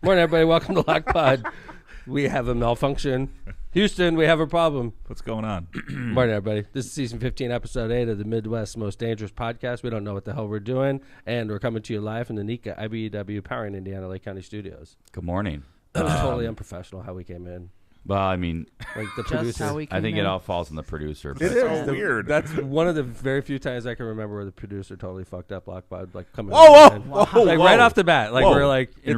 Morning, everybody. Welcome to Lock Pod. We have a malfunction. Houston, we have a problem. What's going on? Morning, everybody. This is season 15, episode 8 of the Midwest's Most Dangerous Podcast. We don't know what the hell we're doing, and we're coming to you live from the NECA IBEW Powering Indiana Lake County Studios. Good morning. That was totally unprofessional how we came in. Well, I mean, like the Just producer. how we I think came it in. all falls on the producer. It but- is so weird. That's one of the very few times I can remember where the producer totally fucked up Lock Pod, like coming. Whoa, in. whoa, whoa, Like whoa. right off the bat, like Whoa. we're like in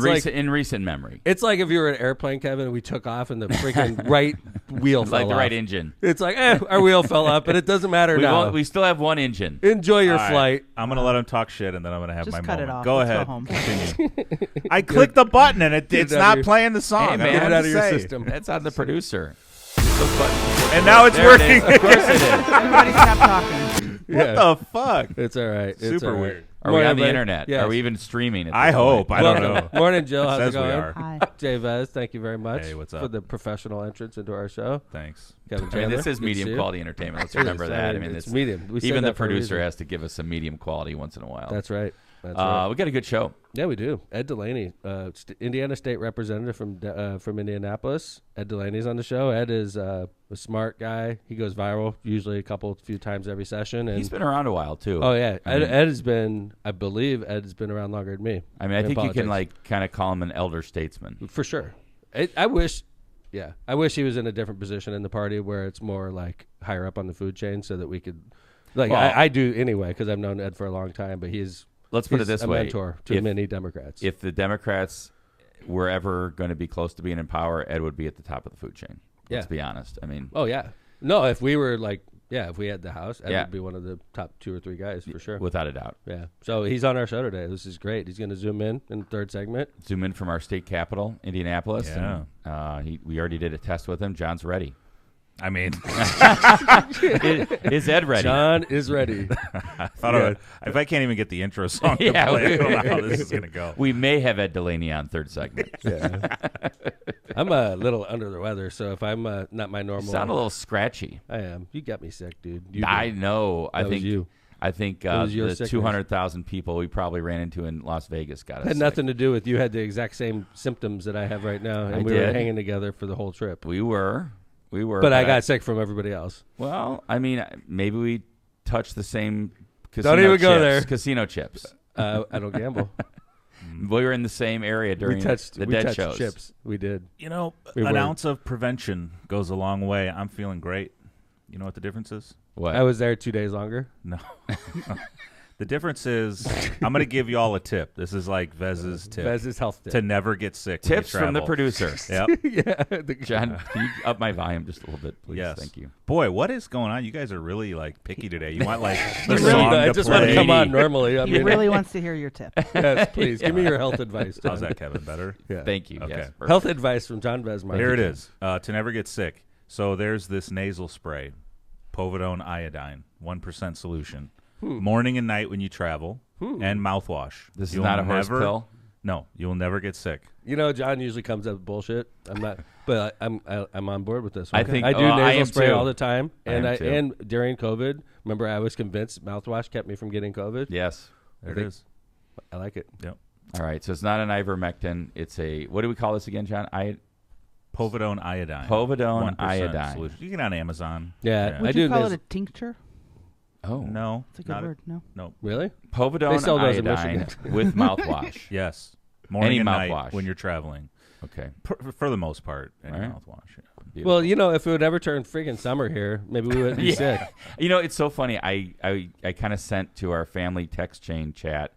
recent memory, it's like if you were an airplane, Kevin, and we took off and the freaking right wheel fell like the off. right engine. It's like, our wheel fell up, but it doesn't matter now. We still have one engine. Enjoy your All right, flight. I'm going to let him talk shit, and then I'm going to have Just my cut moment. it off. Go Let's ahead. go home. Continue. I clicked the button, and it's it out of not your- playing the song. Hey, I man. don't Get know it what out to of your say. system. That's on the producer. And now it's There it working. is. Of course it is. Everybody stop talking. What the fuck? It's all right. It's Super all right. weird. Are we Morning, on the everybody. internet? Yes. Are we even streaming? At I this hope. point? I don't Welcome. know. Morning, Jill. How's Says it we going? are. Hi. Jay Vez, thank you very much Hey, what's for up? the professional entrance into our show. Thanks. Kevin I mean, Chandler, this is good to see medium you. quality entertainment. Let's It is. remember that. I mean, it's medium. We said even the that for a producer reason. has to give us some medium quality once in a while. That's right. That's right. We got a good show. Yeah, we do. Ed DeLaney, Indiana State Representative from Indianapolis. Ed DeLaney's on the show. Ed is a smart guy. He goes viral usually a few times every session. And He's been around a while too. oh yeah, I mean- Ed has been. I believe Ed has been around longer than me. I mean, I in think you can politics. kind of call him an elder statesman. For sure. I wish he was in a different position in the party where it's more like higher up on the food chain, so that we could. Like Well- I do anyway because I've known Ed for a long time, but he's Let's put it this a way: mentor to many Democrats. If the Democrats were ever going to be close to being in power, Ed would be at the top of the food chain. Let's Yeah. be honest. I mean, Oh yeah, no. If we were like, if we had the House, Ed Yeah. would be one of the top 2 or 3 guys for sure. without a doubt. Yeah. So he's on our show today. This is great. He's going to zoom in the third segment. Zoom in from our state capital, Indianapolis. Yeah. And, we already did a test with him. John's ready. I mean, Is Ed ready? John is ready. I thought if I can't even get the intro song to Yeah, play, I don't know how this is going to go. We may have Ed DeLaney on third segment. Yeah. I'm a little under the weather, so if I'm not my You normal, sound a little scratchy. I am. You got me sick, dude. You I did. know. That was you. I think was your the sickness. 200,000 people we probably ran into in Las Vegas got us Had sick. nothing to do with you. Had the exact same symptoms that I have right now, and I we were did. hanging together for the whole trip. We were. But I got sick from everybody else. Well, I mean, maybe we touched the same Don't even go there. Casino chips. I don't gamble. We were in the same area during we touched Dead shows. chips. We did. You know, We an were. ounce of prevention goes a long way. I'm feeling great. You know what the difference is? What? I was there 2 days longer. No. The difference is I'm going to give you all a tip. This is like Vez's tip. Vez's health tip. To never get sick when you Tips from the travel. producer. Yep. yeah. John, can you up my volume just a little bit, please? Yes. Thank you. Boy, what is going on? You guys are really like picky today. You want like the Really, song I to just play. want to come on normally. I He mean, really wants to hear your tip. yes, please give me your health advice. How's John. that, Kevin? Better? Yeah. Thank you. Okay. Yes, perfect. Health advice from John Vesmar. Here it is. To never get sick. So there's this nasal spray, povidone iodine, 1% solution. Morning and night when you travel, and mouthwash. This is You'll not a horse never- pill. No, you'll never get sick. You know, John usually comes up with bullshit. I'm not, but I'm on board with this one. I think- I do I nasal am spray too. all the time, I and am too. and during COVID, remember I was convinced mouthwash kept me from getting COVID. Yes. There think- it is. I like it. Yep. All right. So it's not an ivermectin. It's a, what do we call this again, John? Povidone iodine. Povidone 1% iodine. solution. You can get it on Amazon. Yeah, Would I you do. call nasal- it a tincture? Oh. No. It's a good not word. No. No. Really? Povidone They sell those in iodine Michigan. with mouthwash. Yes. Morning Any and night mouthwash. when you're traveling. Okay. For the most part, any All right. mouthwash. Yeah. Beautiful. Well, you know, if it would ever turn freaking summer here, maybe we wouldn't be sick. You know, it's so funny. I kind of sent to our family text chain chat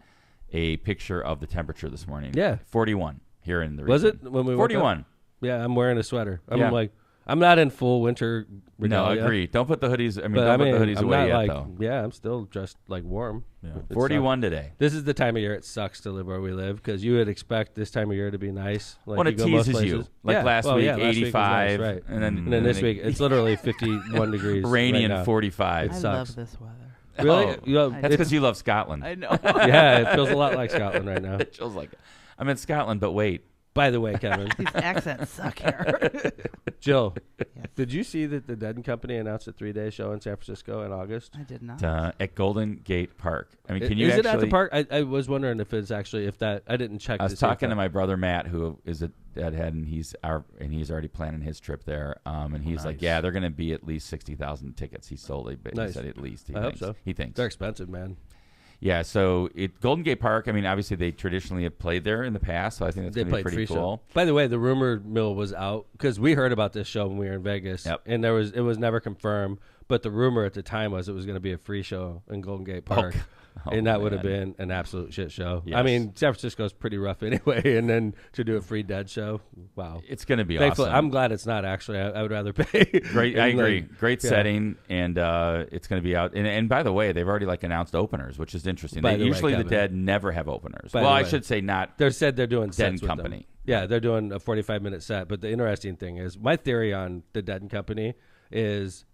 a picture of the temperature this morning. Yeah. 41 here in the Was region. it when we woke up? 41. Yeah, I'm wearing a sweater. I'm Yeah. like, I'm not in full winter No, regalia. agree. Don't put the hoodies. I mean, But don't I mean, put the hoodies I'm away not yet, like, though. yeah, I'm still just like warm. Yeah. It 41 today. This is the time of year it sucks to live where we live because you would expect this time of year to be nice. Like When you it go most teases you. places. Like Yeah. last Well, week, yeah, last week was nice, 85. right. And then, And then this week, it's literally 51 degrees. rainy right and now. 45. I sucks. love this weather. Really? Oh, You know, that's it's- because you love Scotland. I know. yeah, it feels a lot like Scotland right now. It feels like it. I'm in Scotland, but wait. By the way, Kevin, These accents suck here. Jill, Yes. did you see that the Dead and Company announced a 3-day show in San Francisco in August? I did not. At Golden Gate Park. I mean, can you Is actually? it at the park? I was wondering if it's actually I didn't check. I was to see if talking to that- my brother Matt, who is a deadhead, and he's already planning his trip there. And he's like, yeah, they're going to be at least 60,000 tickets. He sold it, but Nice. he said at least. He I hope thinks. so. He thinks They're expensive, man. Yeah, so Golden Gate Park. I mean, obviously they traditionally have played there in the past, so I think that's They going to be played pretty free cool. show. By the way, the rumor mill was out because we heard about this show when we were in Vegas, Yep. and it was never confirmed. But the rumor at the time was it was going to be a free show in Golden Gate Park, and that would have man. been an absolute shit show. Yes. I mean, San Francisco's pretty rough anyway, and then to do a free Dead show, wow. It's going to be Thankfully, awesome. I'm glad it's not actually. I would rather pay. Great, I And, agree. like, Great yeah. setting, and it's going to be out. And by the way, they've already announced openers, which is interesting. By the way, Usually the Kevin. Dead never have openers. By Well, the I way. should say not. They said they're doing Dead sets and with Company. them. Yeah, they're doing a 45-minute set. But the interesting thing is, my theory on the Dead and Company is,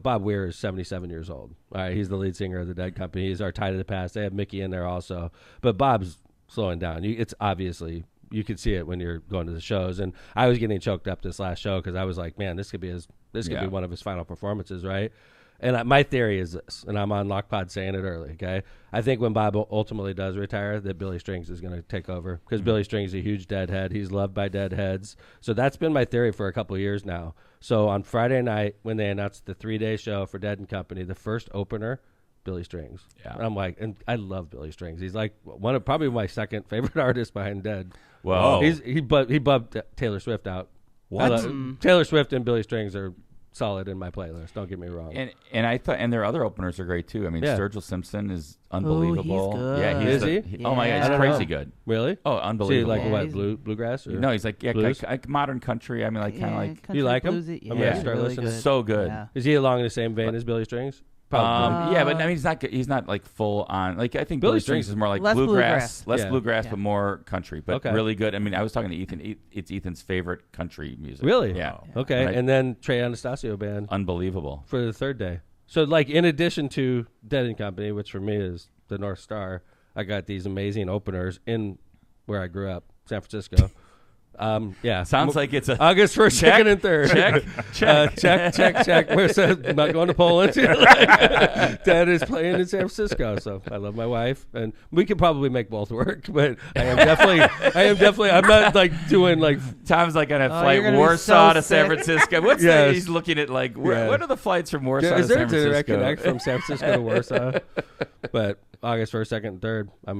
Bob Weir is 77 years old. All right, he's the lead singer of the Dead Company. He's our tie to the past. They have Mickey in there also, but Bob's slowing down. It's obviously you could see it when you're going to the shows. And I was getting choked up this last show because I was like, man, this could be Yeah. one of his final performances, right? And my theory is this, and I'm on Lockpod saying it early, okay? I think when Bob ultimately does retire, that Billy Strings is going to take over because Billy Strings is a huge Deadhead. He's loved by Deadheads. So that's been my theory for a couple of years now. So on Friday night, when they announced the 3-day show for Dead and Company, the first opener, Billy Strings. Yeah. And I'm like, and I love Billy Strings. He's like probably my second favorite artist behind Dead. Well, He bumped Taylor Swift out. What? Taylor Swift and Billy Strings are solid in my playlist. Don't get me wrong. and I thought, and their other openers are great too. I mean, Yeah. Sturgill Simpson is unbelievable. good. Yeah, Is he? Oh my God, Yeah. he's I don't crazy know. good. Really? Oh, See, unbelievable. like Yeah, what, he's- bluegrass? Or? No, he's like Blues? modern country. I mean, like kind of like. country You like him? bluesy. I'm gonna he's start really listening. good. So good. Yeah. Is he along the same vein as Billy Strings? Probably. Yeah, but I mean, he's not. He's not like full on. Like I think Billy Billy Strings Strings is more like less bluegrass, less Yeah. bluegrass, Yeah. but more country. But Okay. really good. I mean, I was talking to Ethan. It's Ethan's favorite country music. Really? Yeah. Okay, And I- and then Trey Anastasio band Unbelievable. for the 3rd day. So, like, in addition to Dead and Company, which for me is the North Star, I got these amazing openers in where I grew up, San Francisco. Yeah. Sounds like it's a August 1st, Check, 2nd, and 3rd. check. We're I'm not going to Poland. Dad is playing in San Francisco, so I love my wife, and we could probably make both work. But I am definitely. I'm not like doing like. Tom's like on a Oh, flight you're gonna be Warsaw so to San sick. Francisco. What's Yes. that? He's looking at like Yeah. what are the flights from Warsaw Is to there a San direct Francisco? connect from San Francisco to Warsaw? But August 1st, 2nd, and 3rd, I'm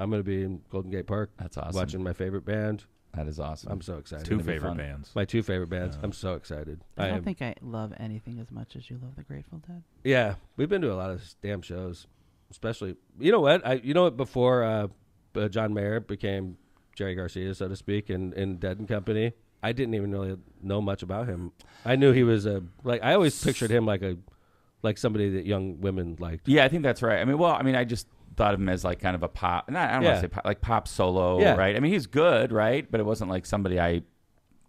gonna be in Golden Gate Park. That's awesome. Watching my favorite band. That is awesome. I'm so excited. Two gonna be favorite fun. bands. My 2 favorite bands. I'm so excited. I don't am. think I love anything as much as you love the Grateful Dead. Yeah, we've been to a lot of damn shows, especially. You know what? Before John Mayer became Jerry Garcia, so to speak, in Dead and Company, I didn't even really know much about him. I knew he was I always pictured him like somebody that young women liked. Yeah, I think that's right. I mean, I just thought of him as like kind of a pop. I don't want Yeah. to say pop, like pop solo, Yeah. right? I mean, he's good, right? But it wasn't like somebody I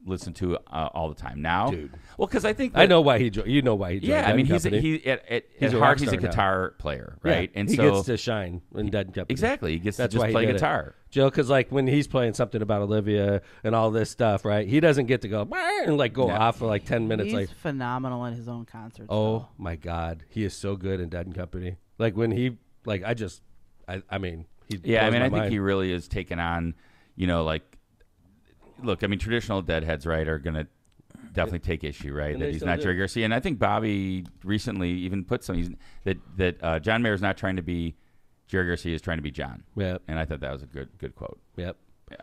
listened to all the time. Now, Dude. well, because I think I know why he. You know why he joined. Yeah, Dead I mean, and Company. he's He's at a heart, rock he's a star now. guitar player, right? Yeah, And he so gets to shine in Dead and Company. exactly, he gets That's to why just he play did it. guitar. Jill, because like when he's playing something about Olivia and all this stuff, right? He doesn't get to go and like go Yeah. off for like 10 minutes. He's Like, phenomenal in his own concerts. oh though. my God, he is so good in Dead and Company. Like when he, like I mean, he. Yeah, I blows mean, my I think mind. he really is taking on, like, look, I mean, traditional Deadheads, right, are going to definitely take issue, right, And that they he's still not do. Jerry Garcia. And I think Bobby recently even put that John Mayer is not trying to be Jerry Garcia, is trying to be John. Yep. And I thought that was a good quote. Yep. Yeah.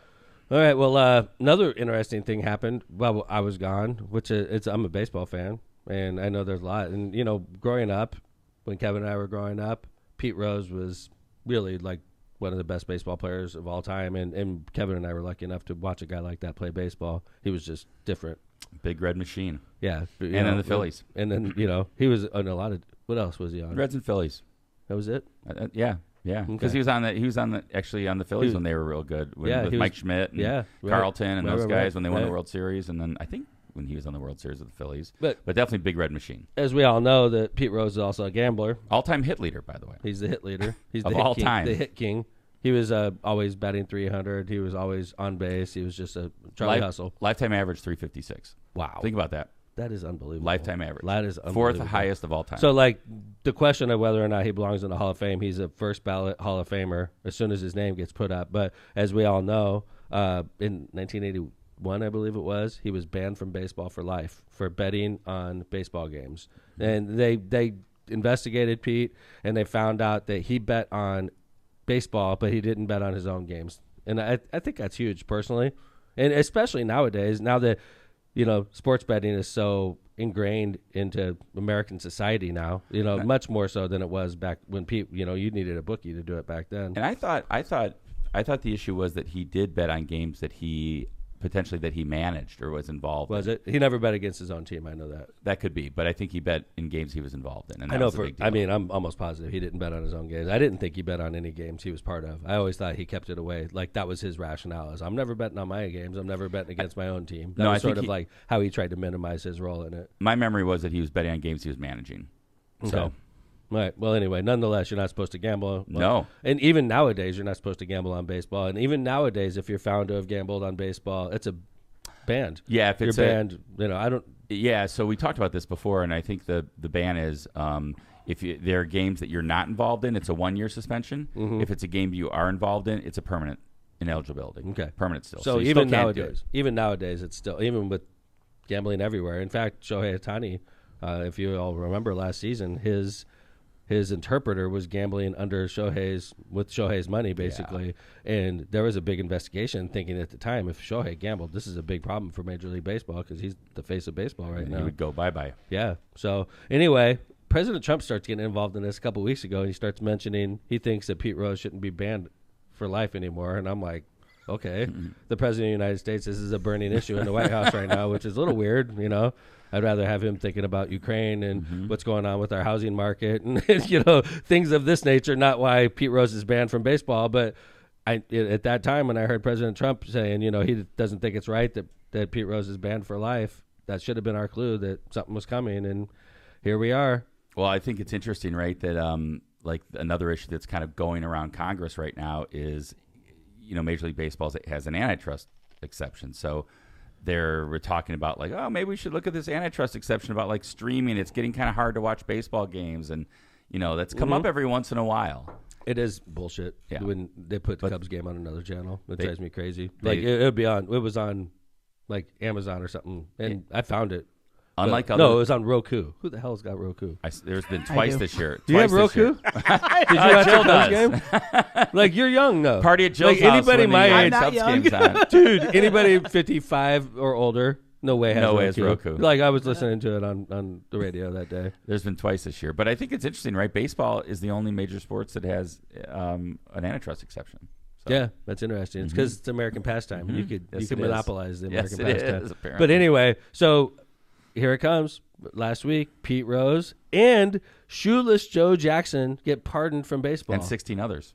All right. Well, another interesting thing happened while I was gone, which I'm a baseball fan, and I know there's a lot. And growing up, when Kevin and I were growing up, Pete Rose was really like one of the best baseball players of all time, and Kevin and I were lucky enough to watch a guy like that play baseball. He was just different. Big Red Machine. Yeah. And then the Phillies. And then he was on a lot of. What else was he on? Reds and Phillies. That was it. Yeah. Because Okay. he was actually on the Phillies when they were real good. With he Mike was- Schmidt and yeah, right. Carlton and Right, those right, guys right, when they won the right. World Series. And then I think when he was on the World Series with the Phillies. But Definitely Big Red Machine. as we all know, that Pete Rose is also a gambler. All-time hit leader, by the way. He's the hit leader. He's Of the hit all king, time. the hit king. He was always batting 300. He was always on base. He was just a Charlie Hustle. Lifetime average 356. Wow. Think about that. That is unbelievable. Lifetime average. That is unbelievable. Fourth highest of all time. So, like, the question of whether or not he belongs in the Hall of Fame, he's a first ballot Hall of Famer as soon as his name gets put up. But as we all know, in 1981, I believe it was, he was banned from baseball for life for betting on baseball games. And they investigated Pete, and they found out that he bet on baseball, but he didn't bet on his own games. And I think that's huge, personally. And especially nowadays, now that sports betting is so ingrained into American society now, much more so than it was back when Pete, you needed a bookie to do it back then. And I thought the issue was that he did bet on games that he managed or was involved in. Was it? He never bet against his own team. I know that. That could be, but I think he bet in games he was involved in. And I know was a big deal. I'm almost positive he didn't bet on his own games. I didn't think he bet on any games he was part of. I always thought he kept it away. Like, that was his rationale. Is I'm never betting on my games. I'm never betting against my own team. That was sort of like how he tried to minimize his role in it. My memory was that he was betting on games he was managing. Okay. So. Right. Well, anyway, nonetheless, you're not supposed to gamble. No. And even nowadays, you're not supposed to gamble on baseball. And even nowadays, if you're found to have gambled on baseball, it's a banned. Yeah, if it's you're banned, I don't. Yeah, so we talked about this before, and I think the ban is if there are games that you're not involved in, it's a 1-year suspension. Mm-hmm. If it's a game you are involved in, it's a permanent ineligibility. Okay, permanent still. So even nowadays, it's still, even with gambling everywhere. In fact, Shohei Ohtani, if you all remember last season, his interpreter was gambling with Shohei's money, basically. Yeah. And there was a big investigation thinking at the time, if Shohei gambled, this is a big problem for Major League Baseball because he's the face of baseball right now. He would go bye-bye. Yeah. So anyway, President Trump starts getting involved in this a couple weeks ago, and he starts mentioning he thinks that Pete Rose shouldn't be banned for life anymore. And I'm like, okay, the President of the United States, this is a burning issue in the White House right now, which is a little weird, I'd rather have him thinking about Ukraine and what's going on with our housing market and, things of this nature, not why Pete Rose is banned from baseball. But at that time, when I heard President Trump saying, he doesn't think it's right that Pete Rose is banned for life, that should have been our clue that something was coming. And here we are. Well, I think it's interesting, right, that like another issue that's kind of going around Congress right now is, Major League Baseball has an antitrust exception. So we're talking about like, oh, maybe we should look at this antitrust exception about like streaming. It's getting kind of hard to watch baseball games, and that's come up every once in a while. It is bullshit. Yeah. When they put the Cubs game on another channel, it drives me crazy. Like it was on like Amazon or something, and I found it. Unlike no, it was on Roku. Who the hell's got Roku? There's been twice this year. Do you have Roku? Did you watch a Cubs game? Like, you're young, though. Party at Jill's like house. Anybody my age, Cubs games on. Dude, anybody 55 or older, no way has Roku. Like, I was listening to it on the radio that day. There's been twice this year. But I think it's interesting, right? Baseball is the only major sports that has an antitrust exception. So. Yeah, that's interesting. It's because it's American pastime. You could monopolize the American pastime. Is, apparently. But anyway, so here it comes. Last week, Pete Rose and Shoeless Joe Jackson get pardoned from baseball. And 16 others.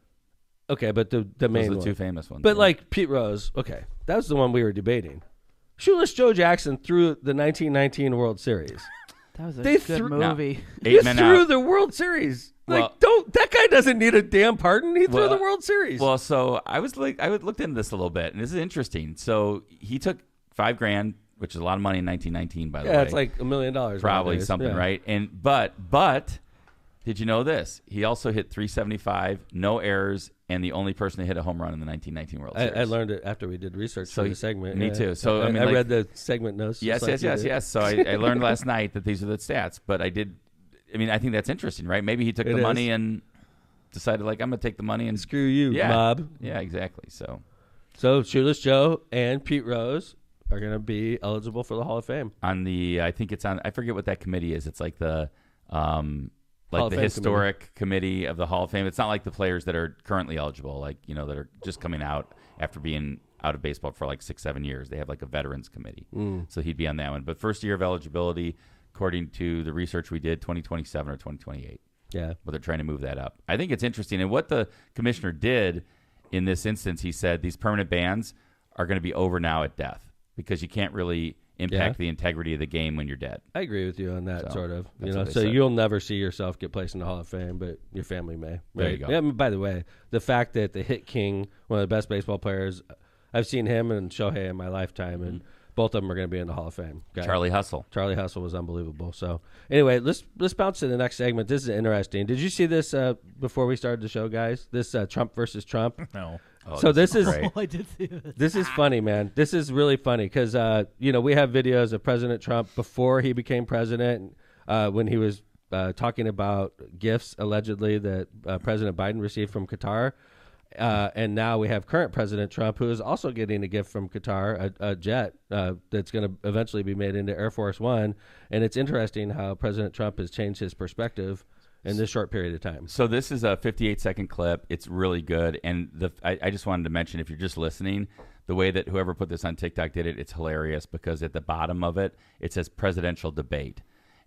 Okay, but the main Those are one. the two famous ones. But like Pete Rose, okay, that was the one we were debating. Shoeless Joe Jackson threw the 1919 World Series. That was a good movie. He threw the World Series. Like, that guy doesn't need a damn pardon. He threw the World Series. Well, so I looked into this a little bit, and this is interesting. So he took $5,000, which is a lot of money in 1919, by the way. Yeah, it's like $1 million. Probably nowadays. something, right? And but did you know this? He also hit 375, no errors, and the only person to hit a home run in the 1919 World Series. I learned it after we did research for the segment. Me too. So I read the segment notes. Yes. So I learned last night that these are the stats, but I think that's interesting, right? Maybe he took the money and decided, like, I'm going to take the money and screw you, mob. Yeah, exactly. So Shoeless Joe and Pete Rose are going to be eligible for the Hall of Fame. I think it's on, I forget what that committee is. It's like the historic committee of the Hall of Fame. It's not like the players that are currently eligible, like, that are just coming out after being out of baseball for like 6-7 years. They have like a veterans committee. So he'd be on that one. But first year of eligibility, according to the research we did, 2027 or 2028. Yeah. But they're trying to move that up. I think it's interesting. And what the commissioner did in this instance, he said these permanent bans are going to be over now at death, because you can't really impact the integrity of the game when you're dead. I agree with you on that, sort of. That's what they So said. you'll never see yourself get placed in the Hall of Fame, but your family may. Right? There you go. Yeah, I mean, by the way, the fact that the hit king, one of the best baseball players, I've seen him and Shohei in my lifetime, and both of them are going to be in the Hall of Fame. Okay? Charlie Hustle. Charlie Hustle was unbelievable. So anyway, let's bounce to the next segment. This is interesting. Did you see this before we started the show, guys? This Trump versus Trump. No. Oh, So this is great. Oh, I did see this. This is funny, man. This is really funny because we have videos of President Trump before he became president, when he was talking about gifts allegedly that President Biden received from Qatar. And now we have current President Trump, who is also getting a gift from Qatar, a jet that's going to eventually be made into Air Force One. And it's interesting how President Trump has changed his perspective in this short period of time. So this is a 58-second clip. It's really good. And I just wanted to mention, if you're just listening, the way that whoever put this on TikTok did it, it's hilarious because at the bottom of it, it says presidential debate.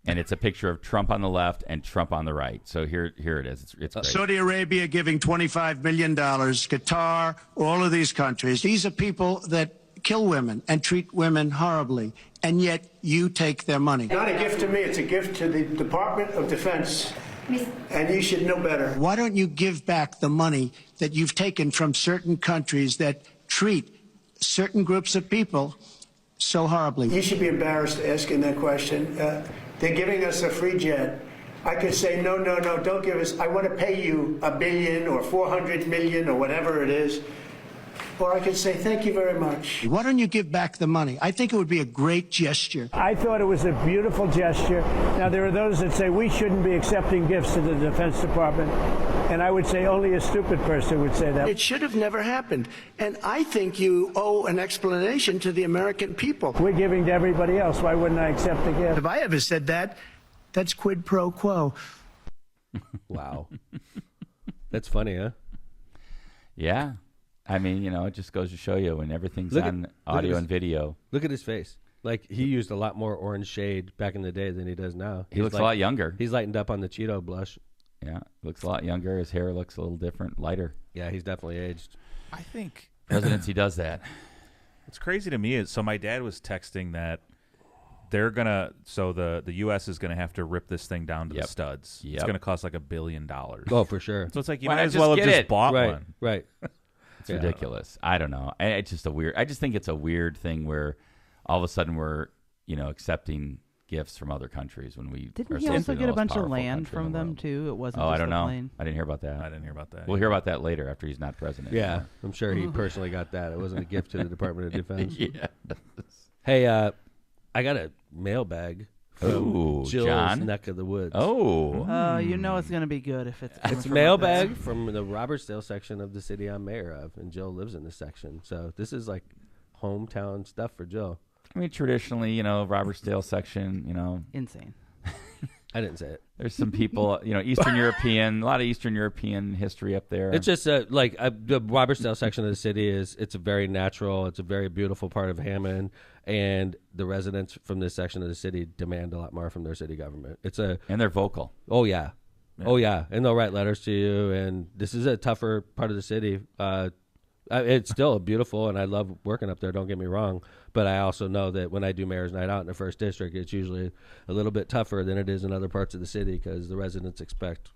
And it's a picture of Trump on the left and Trump on the right. So here it is. It's great. Saudi Arabia giving $25 million, Qatar, all of these countries. These are people that kill women and treat women horribly, and yet you take their money. Not a gift to me, it's a gift to the Department of Defense, and you should know better. Why don't you give back the money that you've taken from certain countries that treat certain groups of people so horribly? You should be embarrassed asking that question. They're giving us a free jet. I could say, no, don't give us. I want to pay you $1 billion or $400 million or whatever it is. Or I could say, thank you very much. Why don't you give back the money? I think it would be a great gesture. I thought it was a beautiful gesture. Now, there are those that say we shouldn't be accepting gifts to the Defense Department. And I would say only a stupid person would say that. It should have never happened. And I think you owe an explanation to the American people. We're giving to everybody else. Why wouldn't I accept the gift? If I ever said that, that's quid pro quo. Wow. That's funny, huh? Yeah. I mean, it just goes to show you when everything's on audio and video. Look at his face. Like, he used a lot more orange shade back in the day than he does now. He looks a lot younger. He's lightened up on the Cheeto blush. Yeah, looks a lot younger. His hair looks a little different, lighter. Yeah, he's definitely aged. I think Presidency does that. what's crazy to me is, so my dad was texting that they're going to, so the U.S. is going to have to rip this thing down to the studs. Yep. It's going to cost like $1 billion. Oh, for sure. So it's like, you Why might not as well just have get just it? bought Right, one. right. It's ridiculous. I don't know. It's just I just think it's a weird thing where all of a sudden we're, accepting gifts from other countries when we Didn't are he supposed also to be get the a most bunch of powerful land country in from the them world. too? It wasn't Oh, just I don't the know. plane. I didn't hear about that. I didn't hear about that. We'll hear about that later after he's not president. Yeah, anymore. I'm sure he personally got that. It wasn't a gift to the Department of Defense. Yeah. Hey, I got a mailbag from Ooh, Jill's John? neck of the woods. Oh. You know it's gonna be good if it's. coming It's a from up mailbag there. from the Robertsdale section of the city I'm mayor of, and Jill lives in this section. So this is like hometown stuff for Jill. I mean, traditionally, Robertsdale section, Insane. I didn't say it. there's some people, Eastern European, a lot of Eastern European history up there. It's just the Robertsdale section of the city it's a very natural, it's a very beautiful part of Hammond, and the residents from this section of the city demand a lot more from their city government. and they're vocal. Oh yeah. Oh yeah, and they'll write letters to you, and this is a tougher part of the city. It's still beautiful, and I love working up there, don't get me wrong, but I also know that when I do Mayor's Night Out in the 1st District, it's usually a little bit tougher than it is in other parts of the city because the residents expect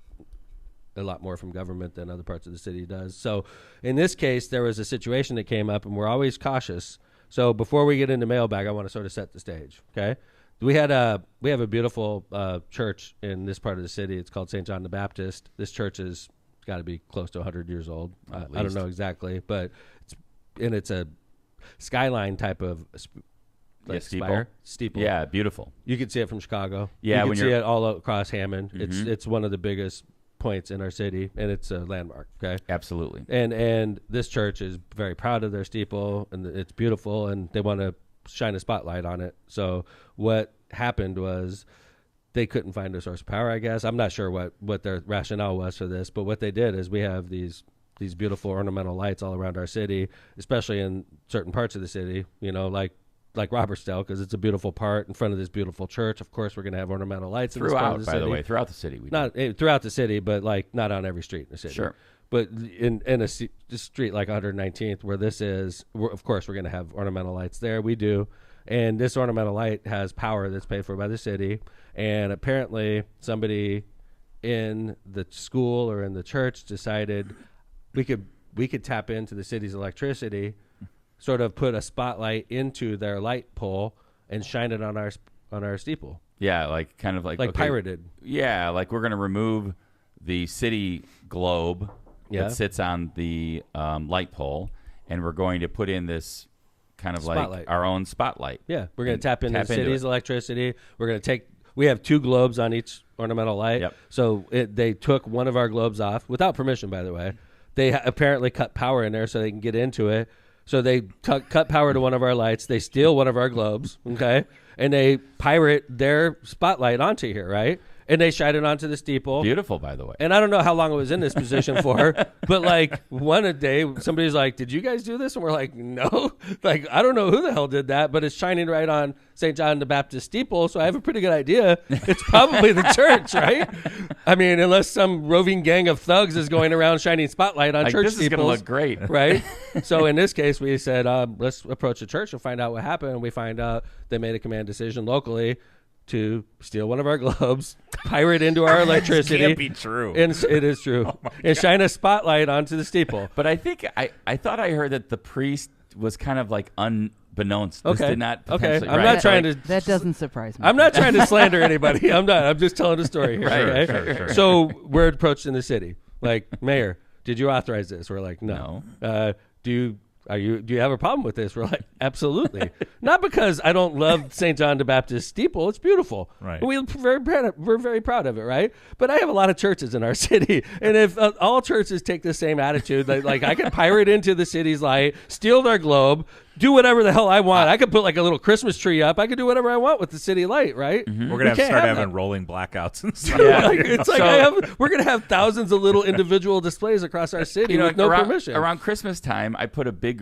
a lot more from government than other parts of the city does. So in this case, there was a situation that came up, and we're always cautious. So before we get into mailbag, I want to sort of set the stage, okay? We have a beautiful church in this part of the city. It's called St. John the Baptist. This church is got to be close to 100 years old. I don't know exactly, but it's a skyline type of steeple. Yeah, beautiful. You can see it from Chicago. Yeah, you when can see you're- it all across Hammond. Mhm. It's one of the biggest points in our city, and it's a landmark. Okay, Absolutely. and this church is very proud of their steeple, and it's beautiful, and they want to shine a spotlight on it. So what happened was they couldn't find a source of power, I guess. I'm not sure what their rationale was for this, but what they did is we have these beautiful ornamental lights all around our city, especially in certain parts of the city, like Robertsdale, because it's a beautiful part in front of this beautiful church. Of course, we're going to have ornamental lights in this part of the city. By the way, throughout the city. We Not throughout the city, but not on every street in the city. Sure. But in a street like 119th, where this is, of course, we're going to have ornamental lights there. We do. And this ornamental light has power that's paid for by the city. And apparently somebody in the school or in the church decided we could tap into the city's electricity, sort of put a spotlight into their light pole and shine it on our steeple. Yeah, like kind of like okay, pirated. Yeah, like we're going to remove the city globe that sits on the light pole, and we're going to put in this kind of spotlight. like our own spotlight. Yeah, we're going to tap into the city's electricity. We're going to we have 2 globes on each ornamental light. Yep. So they took one of our globes off, without permission, by the way. They apparently cut power in there so they can get into it. So they cut power to one of our lights. They steal one of our globes, okay? And they pirate their spotlight onto here, right? And they shine it onto the steeple. Beautiful, by the way. And I don't know how long it was in this position for, but like one day, somebody's like, "Did you guys do this?" And we're like, "No." Like, I don't know who the hell did that, but it's shining right on St. John the Baptist steeple, so I have a pretty good idea. It's probably the church, right? I mean, unless some roving gang of thugs is going around shining spotlight on like, church this steeples. This is going to look great. Right? So in this case, we said, let's approach the church and find out what happened. And we find out they made a command decision locally to steal one of our globes, pirate into our electricity. Can't be true. And it is true. And shine a spotlight onto the steeple. But I think I thought I heard that the priest was kind of like unbeknownst. This Okay. did not Okay. I'm right. not trying to. That doesn't surprise me. I'm not trying to slander anybody. I'm not. I'm just telling a story here. Right, okay? sure. So we're approached in the city. Like, Mayor, did you authorize this? We're like, no. Do you have a problem with this? We're like, absolutely. Not because I don't love St. John the Baptist steeple. It's beautiful. Right. We're very proud of it, right? But I have a lot of churches in our city. And if all churches take the same attitude, like I could pirate into the city's light, steal their globe, do whatever the hell I want. I could put like a little Christmas tree up. I could do whatever I want with the city light, right? Mm-hmm. We're going to start having rolling blackouts and stuff. Yeah. It's like we're going to have thousands of little individual displays across our city with no permission. Around Christmas time, I put a big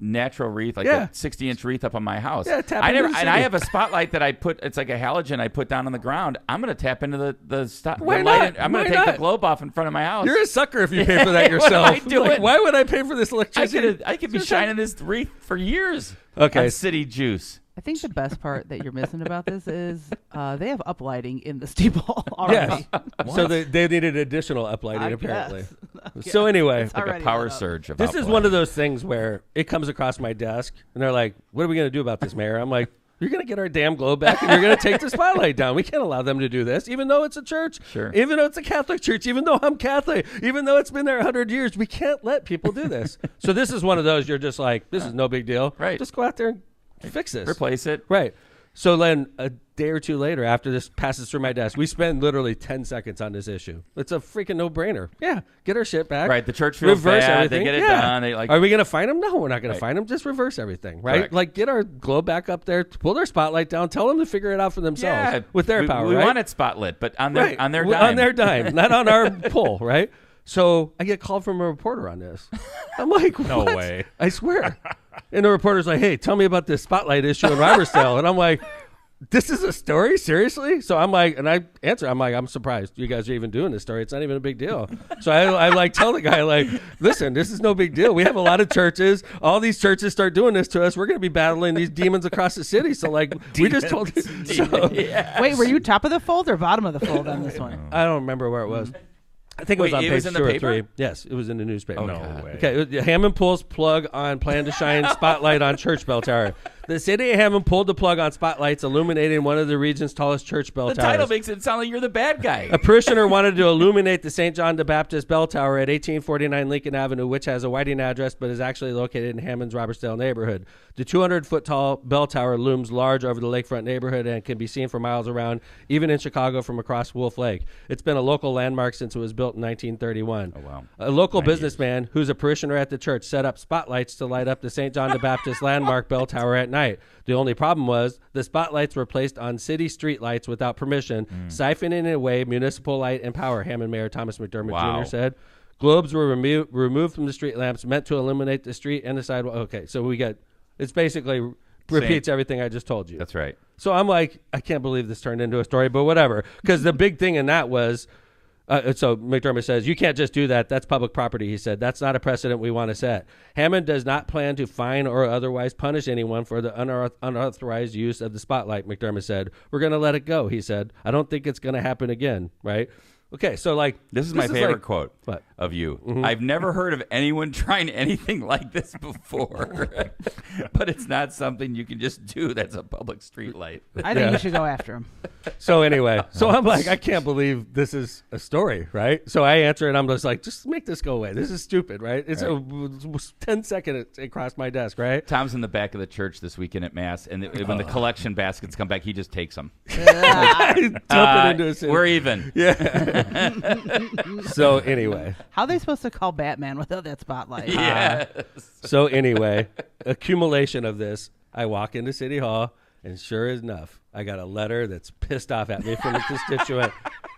natural wreath, like a 60-inch wreath up on my house. Yeah, tap I into never, the and city. I have a spotlight that I put. It's like a halogen I put down on the ground. I'm going to tap into the Why light. not? I'm going Why to take not? the globe off in front of my house. You're a sucker if you pay for that What yourself. am I doing? Like, why would I pay for this electricity? I could be shining this wreath for years. Okay. On city juice. I think the best part that you're missing about this is they have uplighting in the steeple already. Yes. So they needed additional uplighting, I apparently. guess. So anyway, It's Like a already power lit up. surge of this is one of those things where it comes across my desk, and they're like, "What are we going to do about this, Mayor?" I'm like, "You're going to get our damn globe back, and you're going to take the spotlight down. We can't allow them to do this, even though it's a church, Sure. even though it's a Catholic church, even though I'm Catholic, even though it's been there 100 years. We can't let people do this." So this is one of those you're just like, "This is no big deal. Right. Just go out there and fix this. Replace it. Right." So then a day or two later, after this passes through my desk, we spend literally 10 seconds on this issue. It's a freaking no-brainer. Yeah, get our shit back. Right, the church feels reverse bad. everything. They get it Yeah. done. They like. Are we going to find them? No, we're not going Right. to find them. Just reverse everything, right? Correct. Like, get our globe back up there, pull their spotlight down, tell them to figure it out for themselves Yeah, with their power, we right? want it spotlit, but on their Right. on their Well, dime. on their dime, not on our pull, right? So I get called from a reporter on this. I'm like, No what? way. I swear. And the reporter's like, "Hey, tell me about this spotlight issue in Robertsdale." And I'm like, "This is a story? Seriously?" So I'm like, and I answer, I'm like, "I'm surprised you guys are even doing this story. It's not even a big deal." So I like tell the guy, like, "Listen, this is no big deal. We have a lot of churches. All these churches start doing this to us. We're going to be battling these demons across the city. So like, we just told you." So, Wait, were you top of the fold or bottom of the fold on this one? I don't remember where it was. I think it was Wait, on it page was in the 2 or paper? 3. Yes, it was in the newspaper. No God. way. Okay, Hammond pulls plug on plan to shine spotlight on church bell tower. The city of Hammond pulled the plug on spotlights illuminating one of the region's tallest church bell The towers. title makes it sound like you're the bad guy. A parishioner wanted to illuminate the St. John the Baptist bell tower at 1849 Lincoln Avenue, which has a Whiting address but is actually located in Hammond's Robertsdale neighborhood. The 200-foot tall bell tower looms large over the lakefront neighborhood and can be seen for miles around, even in Chicago from across Wolf Lake. It's been a local landmark since it was built in 1931. Oh, wow. A local businessman who's a parishioner at the church set up spotlights to light up the St. John the Baptist landmark bell tower at night. The only problem was the spotlights were placed on city street lights without permission, siphoning away municipal light and power, Hammond Mayor Thomas McDermott Wow. Jr. said. Globes were removed from the street lamps meant to illuminate the street and the sidewalk. Okay, so we get, it's basically repeats everything I just told you. That's right. So I'm like, I can't believe this turned into a story, but whatever. Because the big thing in that was So McDermott says, you can't just do that. That's public property, he said. That's not a precedent we want to set. Hammond does not plan to fine or otherwise punish anyone for the unauthorized use of the spotlight, McDermott said. We're going to let it go, he said. I don't think it's going to happen again, right? Okay, so like... This is my favorite quote of you. Mm-hmm. I've never heard of anyone trying anything like this before. But it's not something you can just do that's a public street light. I think you should go after him. So anyway, I'm like, I can't believe this is a story, right? So I answer and I'm just like, just make this go away. This is stupid, right? It's a 10 second it crossed my desk, right? Tom's in the back of the church this weekend at Mass, and when the collection baskets come back, he just takes them. We're even. Yeah. So anyway, how are they supposed to call Batman without that spotlight? Yes. So anyway, accumulation of this, I walk into City Hall, and sure enough, I got a letter that's pissed off at me from a constituent.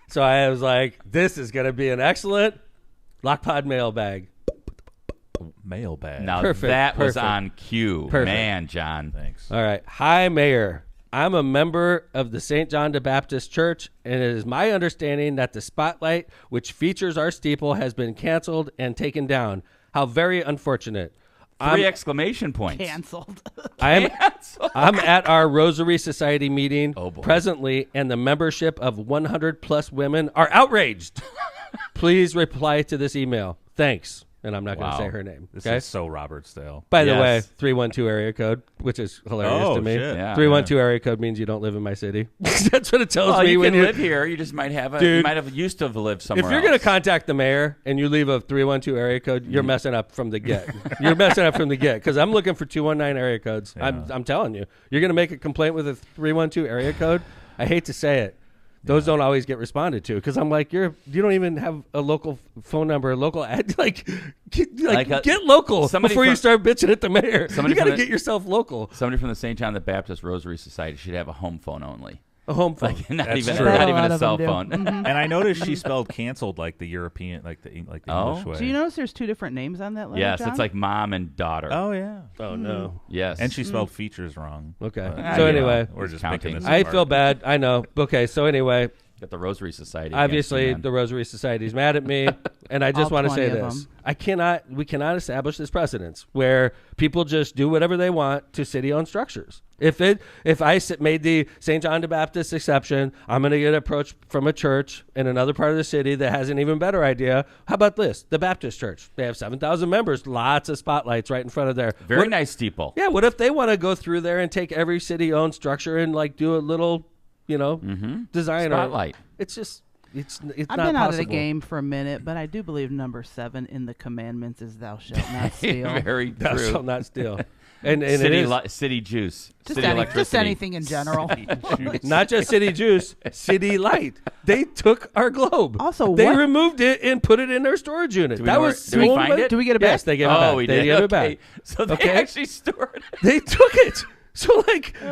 So I was like, this is going to be an excellent Lockpod mailbag. Mailbag. Now that was on cue. Perfect. Man, John. Thanks. All right. Hi, Mayor. I'm a member of the St. John the Baptist Church, and it is my understanding that the spotlight, which features our steeple, has been canceled and taken down. How very unfortunate. 3 exclamation points. Canceled. I'm at our Rosary Society meeting Oh, boy. presently, and the membership of 100-plus women are outraged. Please reply to this email. Thanks. And I'm not going to say her name. This Okay? is so Robertsdale. By the way, 312 area code, which is hilarious to me. Shit. Yeah. 312 area code means you don't live in my city. That's what it tells me. You when can you live here. You just might have Dude, you might have used to have lived somewhere If you're going to else. contact the mayor and you leave a 312 area code, you're messing up from the get. You're messing up from the get because I'm looking for 219 area codes. Yeah. I'm telling you. You're going to make a complaint with a 312 area code? I hate to say it. Those don't always get responded to because I'm like, you don't even have a local phone number, a local ad. Get local before you start bitching at the mayor. You got to get yourself local. Somebody from the St. John the Baptist Rosary Society should have a home phone only. A home phone. Not even true. a cell phone. And I noticed she spelled canceled like the European, like the English way. Do you notice there's 2 different names on that letter, Yes, John? it's like mom and daughter. Oh, yeah. Oh, no. Yes. And she spelled features wrong. Okay. But, So anyway, we're just counting. making this I apart. feel bad. I know. Okay. So anyway, Got the Rosary Society. obviously the Rosary Society is mad at me, and I just All want to say 20 of this: them. we cannot establish this precedence where people just do whatever they want to city-owned structures. If I made the St. John the Baptist exception, I'm going to get approached from a church in another part of the city that has an even better idea. How about this? The Baptist Church. They have 7,000 members, lots of spotlights right in front of there. Very nice steeple. Yeah. What if they want to go through there and take every city-owned structure and like do a little, design Spotlight. It's just. It's I've not been out of the possible. game for a minute, but I do believe number 7 in the commandments is thou shalt not steal. Very Thou true. shalt not steal. And it City, is city juice. Just, City electricity. just anything in general. not just City Juice, City Light. They took our globe. Also, they what- removed it and put it in their storage unit. Do we That know was did we so find much- it? Do we get it back? Yes, they gave it back. We They did. gave it Okay. back. So they Okay. actually stored it. They took it. So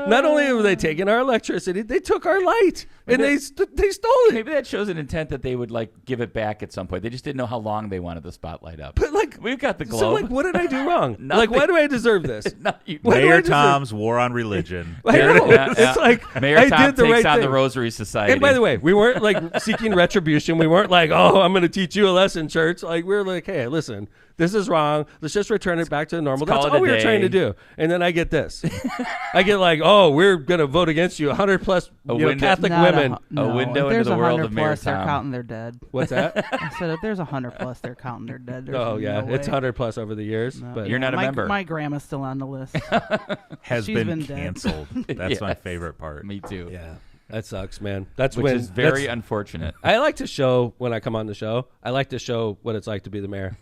not only were they taking our electricity, they took our light and they stole it. Maybe that shows an intent that they would give it back at some point. They just didn't know how long they wanted the spotlight up. But We've got the globe. So what did I do wrong? Nothing. Why do I deserve this? Why do I Mayor deserve- Tom's war on religion. I know. Yeah, It's like Mayor I Tom did the takes right on thing. the Rosary Society. And by the way, we weren't seeking retribution. We weren't like, oh, I'm going to teach you a lesson, church. We were like, hey, listen, this is wrong. Let's just return it back to normal. Let's That's call it all we a were trying to day. do. And then I get this. I get oh, we're going to vote against you. 100 plus Catholic Not women. A window if there's into the world 100 of Mayor plus, they're Tom. counting they're dead. What's that? I said if there's 100 plus, they're counting they're dead. There's Oh, yeah. no It's way. 100 plus over the years. No. But You're not a my, member. My grandma's still on the list. Has She's been been dead. canceled. That's my Yes. favorite part. Me too. yeah, that sucks, man. That's Which when is very that's- unfortunate. I like to show when I come on the show. I like to show what it's like to be the mayor.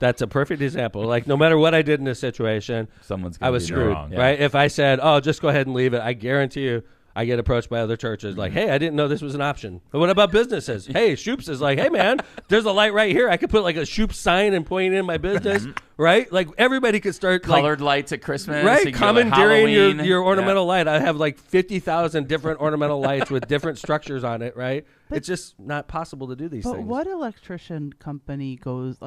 That's a perfect example. No matter what I did in this situation, Someone's I gonna was be screwed, wrong. right? If I said, "Oh, just go ahead and leave it," I guarantee you, I get approached by other churches "Hey, I didn't know this was an option." But what about businesses? Hey, Shoop's is "Hey, man, there's a light right here. I could put a Shoop sign and point it in my business, right? Everybody could start Colored lights at Christmas. right, you can do, commandeering Halloween. your ornamental Yeah. light. I have 50,000 different ornamental lights with different structures on it, right? It's just not possible to do these But things. what electrician company goes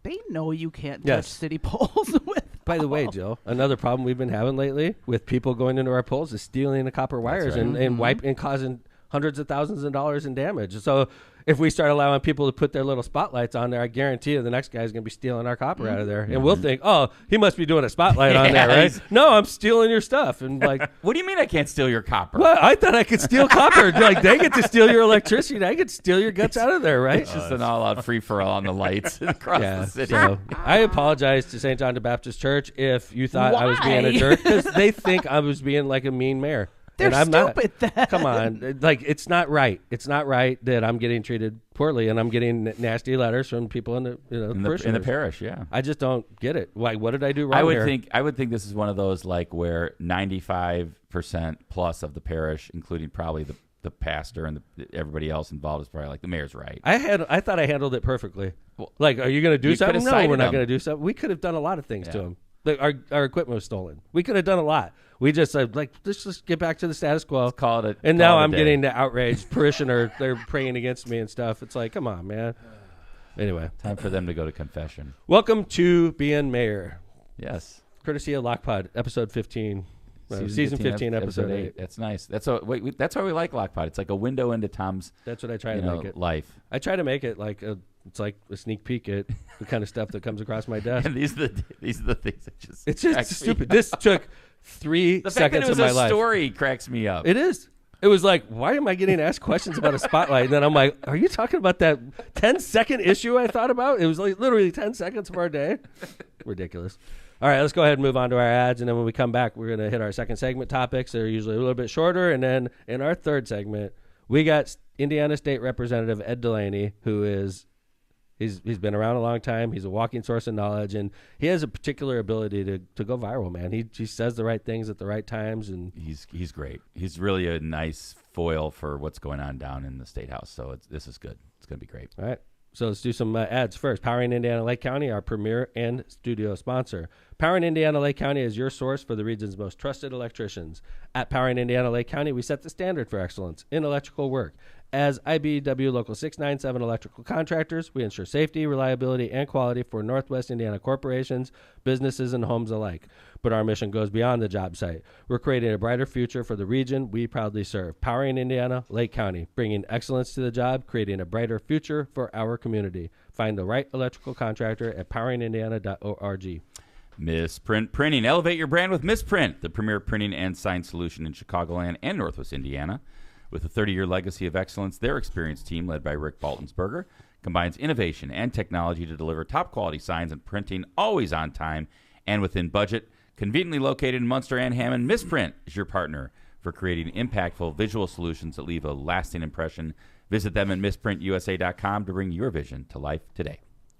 they know you can't touch Yes. city poles with. By the way, Jill, another problem we've been having lately with people going into our poles is stealing the copper wires right. and causing hundreds of thousands of dollars in damage. So if we start allowing people to put their little spotlights on there, I guarantee you the next guy's going to be stealing our copper out of there. And we'll think, oh, he must be doing a spotlight on there, right? No, I'm stealing your stuff. And like, what do you mean I can't steal your copper? well, I thought I could steal copper. Like, they get to steal your electricity. I could steal your guts out of there, right? It's just an all-out free-for-all on the lights across the city. So I apologize to St. John the Baptist Church if you thought I was being a jerk, because they think I was being like a mean mayor. They're and I'm stupid not. then. Come on. Like, it's not right. It's not right that I'm getting treated poorly and I'm getting nasty letters from people in the, in the parish, yeah. I just don't get it. Like, what did I do wrong here? I would think this is one of those, like, where 95% plus of the parish, including probably the pastor and everybody else involved, is probably like, the mayor's right. I thought I handled it perfectly. Like, are you going to do something? No, we're not going to do something. We could have done a lot of things to him. Like, our equipment was stolen. We could have done a lot. We just said, like, let's just get back to the status quo. Let's call it and now I'm getting the outraged parishioner. They're praying against me and stuff. It's like, come on, man. Anyway. Time for them to go to confession. Welcome to being mayor. Yes. Courtesy of Lockpod, episode 15. Season 15, episode 8. That's nice. That's why we like Lockpod. It's like a window into Tom's That's what I try to make it. Life. I try to make it like it's like a sneak peek at the kind of stuff that comes across my desk. And these are the things that just it's just stupid. This took 3 the seconds fact that it was of my a life. Story cracks me up. It is. It was like, why am I getting asked questions about a spotlight? And then I'm like, are you talking about that 10-second issue I thought about? It was like literally 10 seconds of our day. Ridiculous. All right, let's go ahead and move on to our ads. And then when we come back, we're going to hit our second segment topics. They're usually a little bit shorter. And then in our third segment, we got Indiana State Representative Ed DeLaney, who is he's been around a long time. He's a walking source of knowledge, and he has a particular ability to go viral, man. He says the right things at the right times, and he's great. He's really a nice foil for what's going on down in the State House. So this is good. It's going to be great. All right. So let's do some ads first. Powering Indiana Lake County, our premier and studio sponsor. Powering Indiana Lake County is your source for the region's most trusted electricians. At Powering Indiana Lake County, we set the standard for excellence in electrical work. As IBEW Local 697 electrical contractors, we ensure safety, reliability, and quality for Northwest Indiana corporations, businesses, and homes alike. But our mission goes beyond the job site. We're creating a brighter future for the region we proudly serve. Powering Indiana, Lake County, bringing excellence to the job, creating a brighter future for our community. Find the right electrical contractor at poweringindiana.org. Misprint Printing. Elevate your brand with Misprint, the premier printing and sign solution in Chicagoland and Northwest Indiana. With a 30-year legacy of excellence, their experienced team, led by Rick Baltonsberger, combines innovation and technology to deliver top-quality signs and printing always on time and within budget. Conveniently located in Munster and Hammond, Misprint is your partner for creating impactful visual solutions that leave a lasting impression. Visit them at misprintusa.com to bring your vision to life today.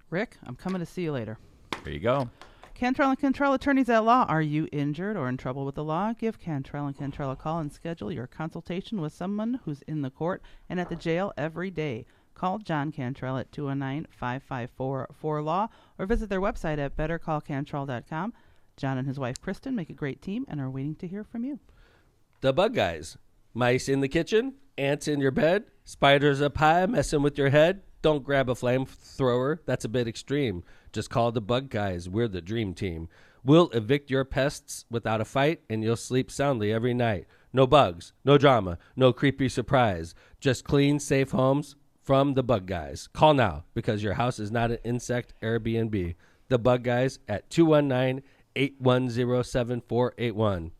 Rick, I'm coming to see you later. There you go. Cantrell and Cantrell Attorneys at Law. Are you injured or in trouble with the law? Give Cantrell and Cantrell a call and schedule your consultation with someone who's in the court and at the jail every day. Call John Cantrell at 219-554-4LAW or visit their website at bettercallcantrell.com. John and his wife Kristen make a great team and are waiting to hear from you. The Bug Guys. Mice in the kitchen, ants in your bed, spiders up high messing with your head. Don't grab a flamethrower. That's a bit extreme. Just call the Bug Guys. We're the dream team. We'll evict your pests without a fight, and you'll sleep soundly every night. No bugs, no drama, no creepy surprise. Just clean, safe homes from the Bug Guys. Call now, because your house is not an insect Airbnb. The Bug Guys at 219-810-7481.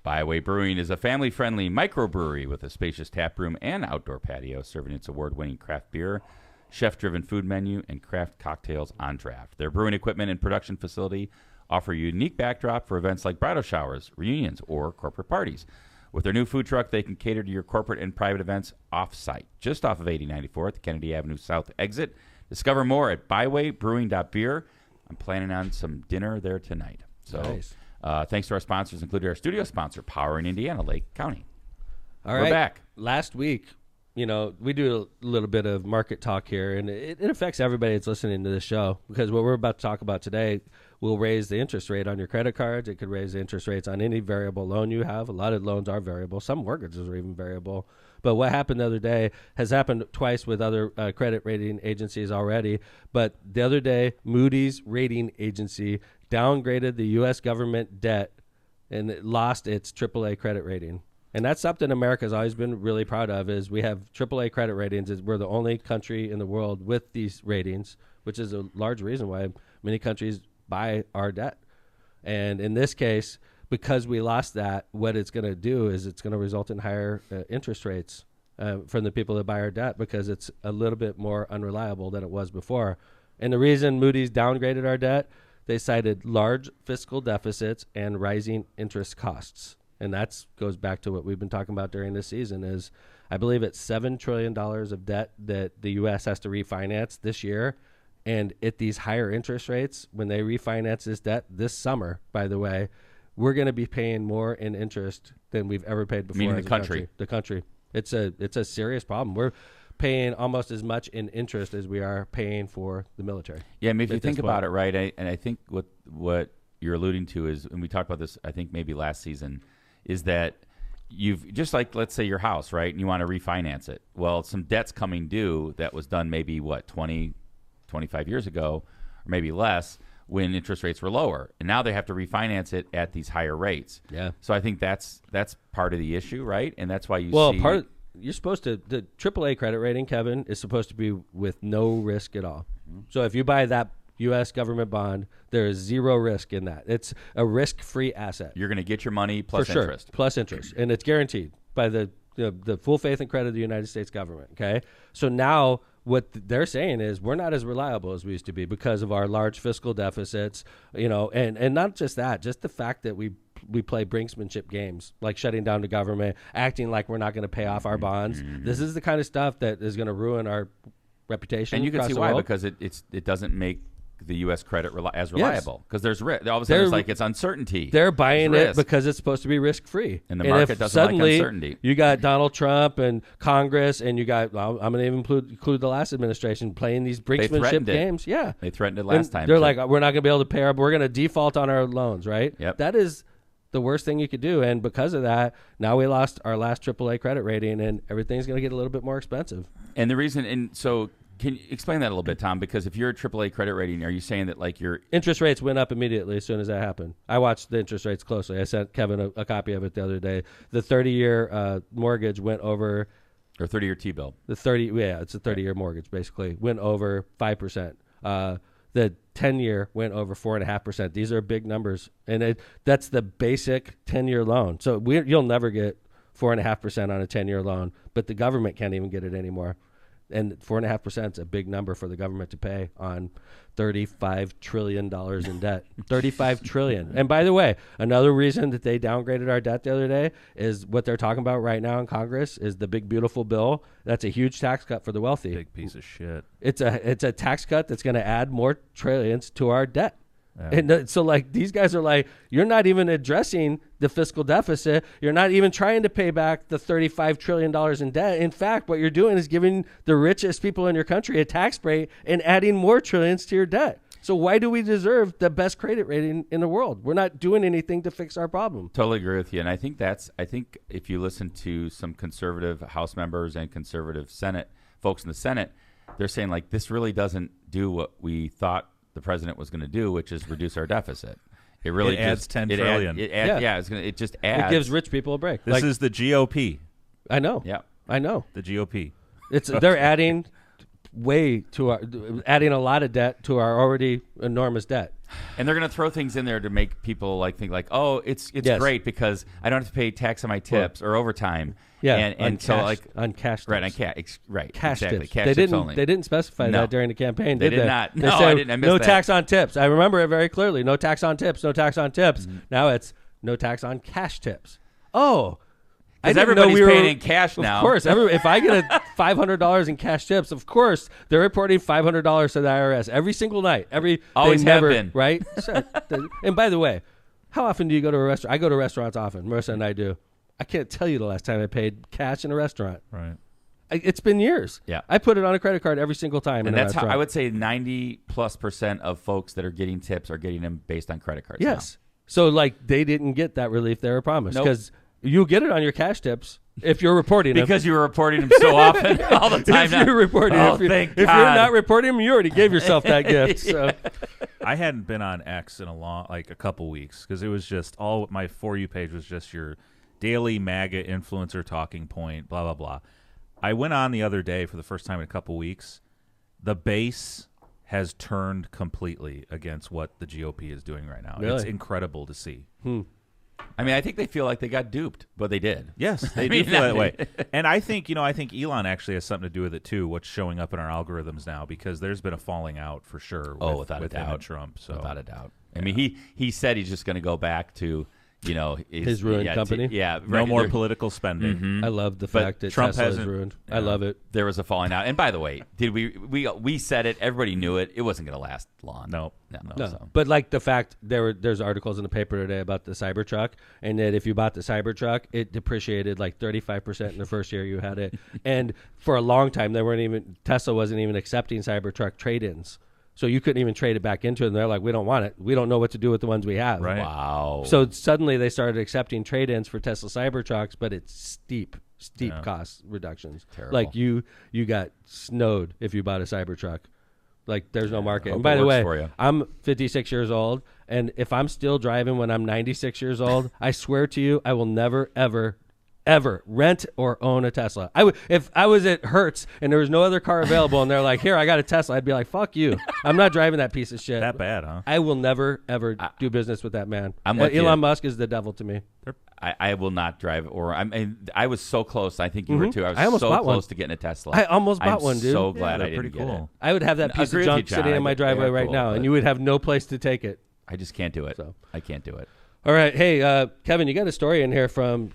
Byway Brewing is a family-friendly microbrewery with a spacious tap room and outdoor patio, serving its award-winning craft beer, chef-driven food menu, and craft cocktails on draft. Their brewing equipment and production facility offer a unique backdrop for events like bridal showers, reunions, or corporate parties. With their new food truck, they can cater to your corporate and private events off-site, just off of 8094 at the Kennedy Avenue South exit. Discover more at bywaybrewing.beer. I'm planning on some dinner there tonight. So, nice. Thanks to our sponsors, including our studio sponsor, Powering Indiana Lake County. All We're right. back. Last week, we do a little bit of market talk here, and it affects everybody that's listening to this show, because what we're about to talk about today will raise the interest rate on your credit cards. It could raise the interest rates on any variable loan you have. A lot of loans are variable. Some mortgages are even variable. But what happened the other day has happened twice with other credit rating agencies already. But the other day, Moody's rating agency downgraded the U.S. government debt, and it lost its AAA credit rating. And that's something America's always been really proud of, is we have AAA credit ratings. We're the only country in the world with these ratings, which is a large reason why many countries buy our debt. And in this case, because we lost that, what it's going to do is it's going to result in higher interest rates from the people that buy our debt, because it's a little bit more unreliable than it was before. And the reason Moody's downgraded our debt, they cited large fiscal deficits and rising interest costs. And that goes back to what we've been talking about during this season, is I believe it's $7 trillion of debt that the U.S. has to refinance this year. And at these higher interest rates, when they refinance this debt this summer, by the way, we're going to be paying more in interest than we've ever paid before. Meaning the country. The country. It's a serious problem. We're paying almost as much in interest as we are paying for the military. Yeah, I mean, if you think about it, right, and I think what you're alluding to is, and we talked about this, I think maybe last season, is that you've, just like, let's say your house, right, and you want to refinance it. Well, some debt's coming due that was done maybe, 25 years ago, or maybe less, when interest rates were lower. And now they have to refinance it at these higher rates. Yeah. So I think that's part of the issue, right? And that's why you're supposed to, the AAA credit rating, Kevin, is supposed to be with no risk at all. Mm-hmm. So if you buy that U.S. government bond, there is zero risk in that. It's a risk-free asset. You're going to get your money plus interest. Plus interest. And it's guaranteed by the full faith and credit of the United States government, okay? So now what they're saying is we're not as reliable as we used to be because of our large fiscal deficits, and not just that, just the fact that we play brinksmanship games, like shutting down the government, acting like we're not going to pay off our bonds. Mm-hmm. This is the kind of stuff that is going to ruin our reputation. And you can see why, because it doesn't make the U.S. credit as reliable, because there's risk. All of a sudden, it's like it's uncertainty. They're buying it because it's supposed to be risk-free. And the market doesn't like uncertainty. You got Donald Trump and Congress, and you got, I'm going to even include the last administration playing these brinksmanship games. Yeah. They threatened it last time. They're like, we're not going to be able to pay we're going to default on our loans, right? Yep. That is the worst thing you could do. And because of that, now we lost our last AAA credit rating, and everything's going to get a little bit more expensive. And the reason, and so can you explain that a little bit, Tom? Because if you're a AAA credit rating, are you saying that like your interest rates went up immediately as soon as that happened? I watched the interest rates closely. I sent Kevin a copy of it the other day. The 30-year mortgage went over, or 30-year T-bill. It's a 30-year mortgage basically, went over 5%. The 10-year went over 4.5%. These are big numbers, and that's the basic 10-year loan. So you'll never get 4.5% on a 10-year loan, but the government can't even get it anymore. And 4.5% is a big number for the government to pay on $35 trillion in debt. $35 trillion. And by the way, another reason that they downgraded our debt the other day is what they're talking about right now in Congress is the big beautiful bill. That's a huge tax cut for the wealthy. Big piece of shit. It's a tax cut that's going to add more trillions to our debt. Yeah. And so like these guys are like, you're not even addressing the fiscal deficit. You're not even trying to pay back the $35 trillion in debt. In fact, what you're doing is giving the richest people in your country a tax break and adding more trillions to your debt. So why do we deserve the best credit rating in the world? We're not doing anything to fix our problem. Totally agree with you. And I think if you listen to some conservative House members and conservative Senate folks in the Senate, they're saying like this really doesn't do what we thought the president was going to do, which is reduce our deficit. It really adds $10 trillion. It just adds. It gives rich people a break. This is the GOP. I know. Yeah, I know. The GOP. They're adding adding a lot of debt to our already enormous debt. And they're going to throw things in there to make people think like, oh, it's great because I don't have to pay tax on my tips or overtime. Yeah, and so like on cash tips. Right, on cash, right, cash exactly. tips. Cash tips only. They didn't specify that during the campaign, They did did not. They No, said, I didn't. I missed no that. tax on tips. I remember it very clearly. No tax on tips. No tax on tips. Mm-hmm. Now it's no tax on cash tips. Oh. Because everybody's paying in cash now. Of course. If I get a $500 in cash tips, of course, they're reporting $500 to the IRS every single night. Always have been. Right? And by the way, how often do you go to a restaurant? I go to restaurants often. Marissa and I do. I can't tell you the last time I paid cash in a restaurant. Right. It's been years. Yeah. I put it on a credit card every single time. And in a that's restaurant. how I would say 90+% of folks that are getting tips are getting them based on credit cards. Yes. So like they didn't get that relief they were promised because you get it on your cash tips if you're reporting them. Because you were reporting them so often all the time. If you're reporting, if you're not reporting them, you already gave yourself that gift. So I hadn't been on X in a couple weeks because it was just all my For You page was just your daily MAGA influencer talking point, blah, blah, blah. I went on the other day for the first time in a couple weeks. The base has turned completely against what the GOP is doing right now. Really? It's incredible to see. I mean, I think they feel like they got duped, but they did. Yes, they do feel that way. And I think Elon actually has something to do with it too, what's showing up in our algorithms now, because there's been a falling out for sure Without a with him doubt. and Trump. So. Without a doubt. I mean, he said he's just going to go back to, his ruined company. No more political spending. I love the But fact that Trump Tesla is hasn't- ruined. yeah. I love it. There was a falling out. And by the way, did we said it, everybody knew it. It wasn't going to last long. No. No, So. but like the fact there's articles in the paper today about the Cybertruck, and that if you bought the Cybertruck, it depreciated like 35% in the first year you had it, and for a long time Tesla wasn't even accepting Cybertruck trade-ins, so you couldn't even trade it back into it. And they're like, we don't want it. We don't know what to do with the ones we have. Right. Wow. So suddenly they started accepting trade-ins for Tesla Cybertrucks, but it's steep cost reductions. Terrible. Like you got snowed if you bought a Cybertruck. Like there's no market. hope And by it the works way, for you. I'm 56 years old, and if I'm still driving when I'm 96 years old, I swear to you, I will never, ever, ever rent or own a Tesla. If I was at Hertz and there was no other car available, and they're like, "Here, I got a Tesla," I'd be like, "Fuck you! I'm not driving that piece of shit." That bad, huh? I will never, ever do business with that man. I'm with Elon you. Musk is the devil to me. I will not drive, I was so close. I think you were too. I was I almost so bought close one. to getting a Tesla. I almost bought one, dude. So glad they're I didn't pretty get cool. I would have that piece agree of with you, junk John. sitting in my They driveway are right cool, now, but- and you would have no place to take it. I just can't do it. So. I can't do it. All right, hey, Kevin, you got a story in here from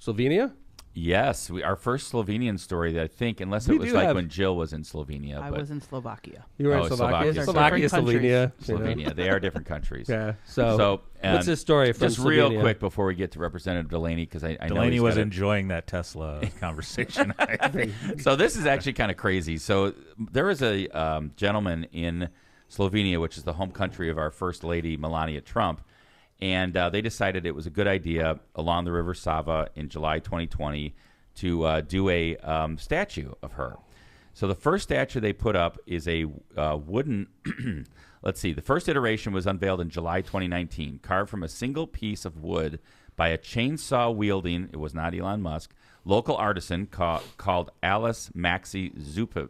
Slovenia? Yes, our first Slovenian story that I think, unless it We was do like have- when Jill was in Slovenia. I but was in Slovakia. You were Oh, in Slovakia. Slovakia. Slovakia, Different Slovenia. you know. Slovenia. They are different countries. Yeah. So, and what's this story from just real Slovenia? quick before we get to Representative DeLaney, because I know Delaney he's was got enjoying that Tesla conversation. I think. So this is actually kind of crazy. So there is a gentleman in Slovenia, which is the home country of our First Lady, Melania Trump, and they decided it was a good idea along the River Sava in July 2020 to do a statue of her. So the first statue they put up is a wooden, let's see, the first iteration was unveiled in July 2019, carved from a single piece of wood by a chainsaw-wielding, it was not Elon Musk, local artisan called Alice Maxi Zupev.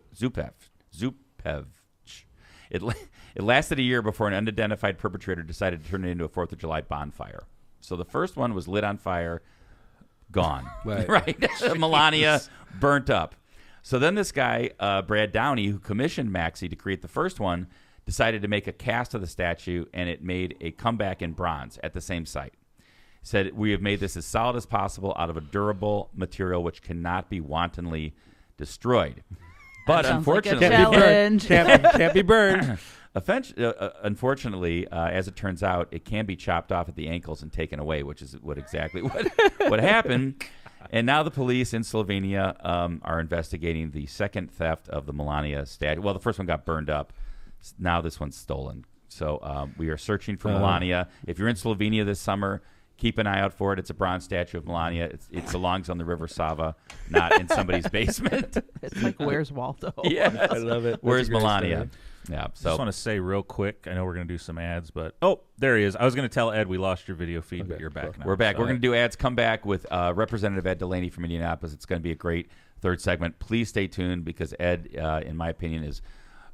It lasted a year before an unidentified perpetrator decided to turn it into a 4th of July bonfire. So the first one was lit on fire, gone. Right. Melania burnt up. So then this guy, Brad Downey, who commissioned Maxi to create the first one, decided to make a cast of the statue, and it made a comeback in bronze at the same site. Said, "We have made this as solid as possible out of a durable material which cannot be wantonly destroyed." But Sounds like a unfortunately, challenge. Can't be burned. Unfortunately, as it turns out, it can be chopped off at the ankles and taken away, which is what happened. And now the police in Slovenia are investigating the second theft of the Melania statue. Well, the first one got burned up. Now this one's stolen. So we are searching for Melania. If you're in Slovenia this summer, keep an eye out for it. It's a bronze statue of Melania. It belongs on the River Sava, not in somebody's basement. It's like, where's Waldo? Yes. I love it. That's Where's a great Melania? story. Yeah. Just So want to say real quick, I know we're going to do some ads, but there he is. I was going to tell Ed we lost your video feed, but you're back now. we're back. So- We're going to do ads. Come back with Representative Ed DeLaney from Indianapolis. It's going to be a great third segment. Please stay tuned because Ed, in my opinion, is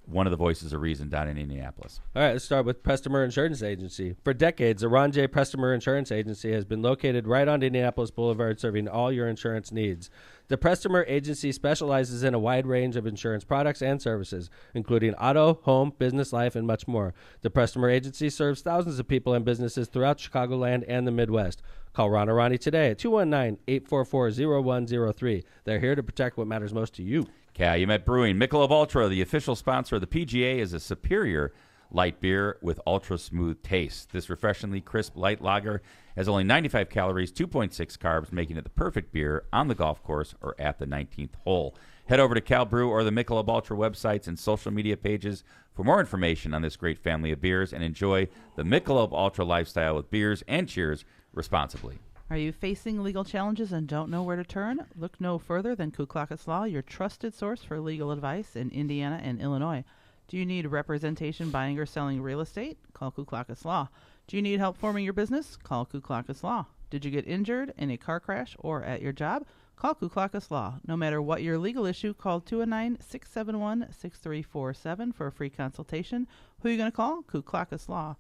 one of the voices of reason down in Indianapolis. All right, let's start with Prestmer Insurance Agency. For decades, the Ron J. Prestmer Insurance Agency has been located right on Indianapolis Boulevard, serving all your insurance needs. The Prestmer Agency specializes in a wide range of insurance products and services, including auto, home, business, life, and much more. The Prestmer Agency serves thousands of people and businesses throughout Chicagoland and the Midwest. Call Ron or Ronnie today at 219-844-0103. They're here to protect what matters most to you. Calumet Brewing, Michelob Ultra, the official sponsor of the PGA, is a superior light beer with ultra smooth taste. This refreshingly crisp light lager has only 95 calories, 2.6 carbs, making it the perfect beer on the golf course or at the 19th hole. Head over to Cal Brew or the Michelob Ultra websites and social media pages for more information on this great family of beers and enjoy the Michelob Ultra lifestyle with beers and cheers responsibly. Are you facing legal challenges and don't know where to turn? Look no further than Kuklakis Law, your trusted source for legal advice in Indiana and Illinois. Do you need representation buying or selling real estate? Call Kuklakis Law. Do you need help forming your business? Call Kuklakis Law. Did you get injured in a car crash or at your job? Call Kuklakas Law. No matter what your legal issue, call 219-671-6347 for a free consultation. Who are you going to call? Kuklakas Law.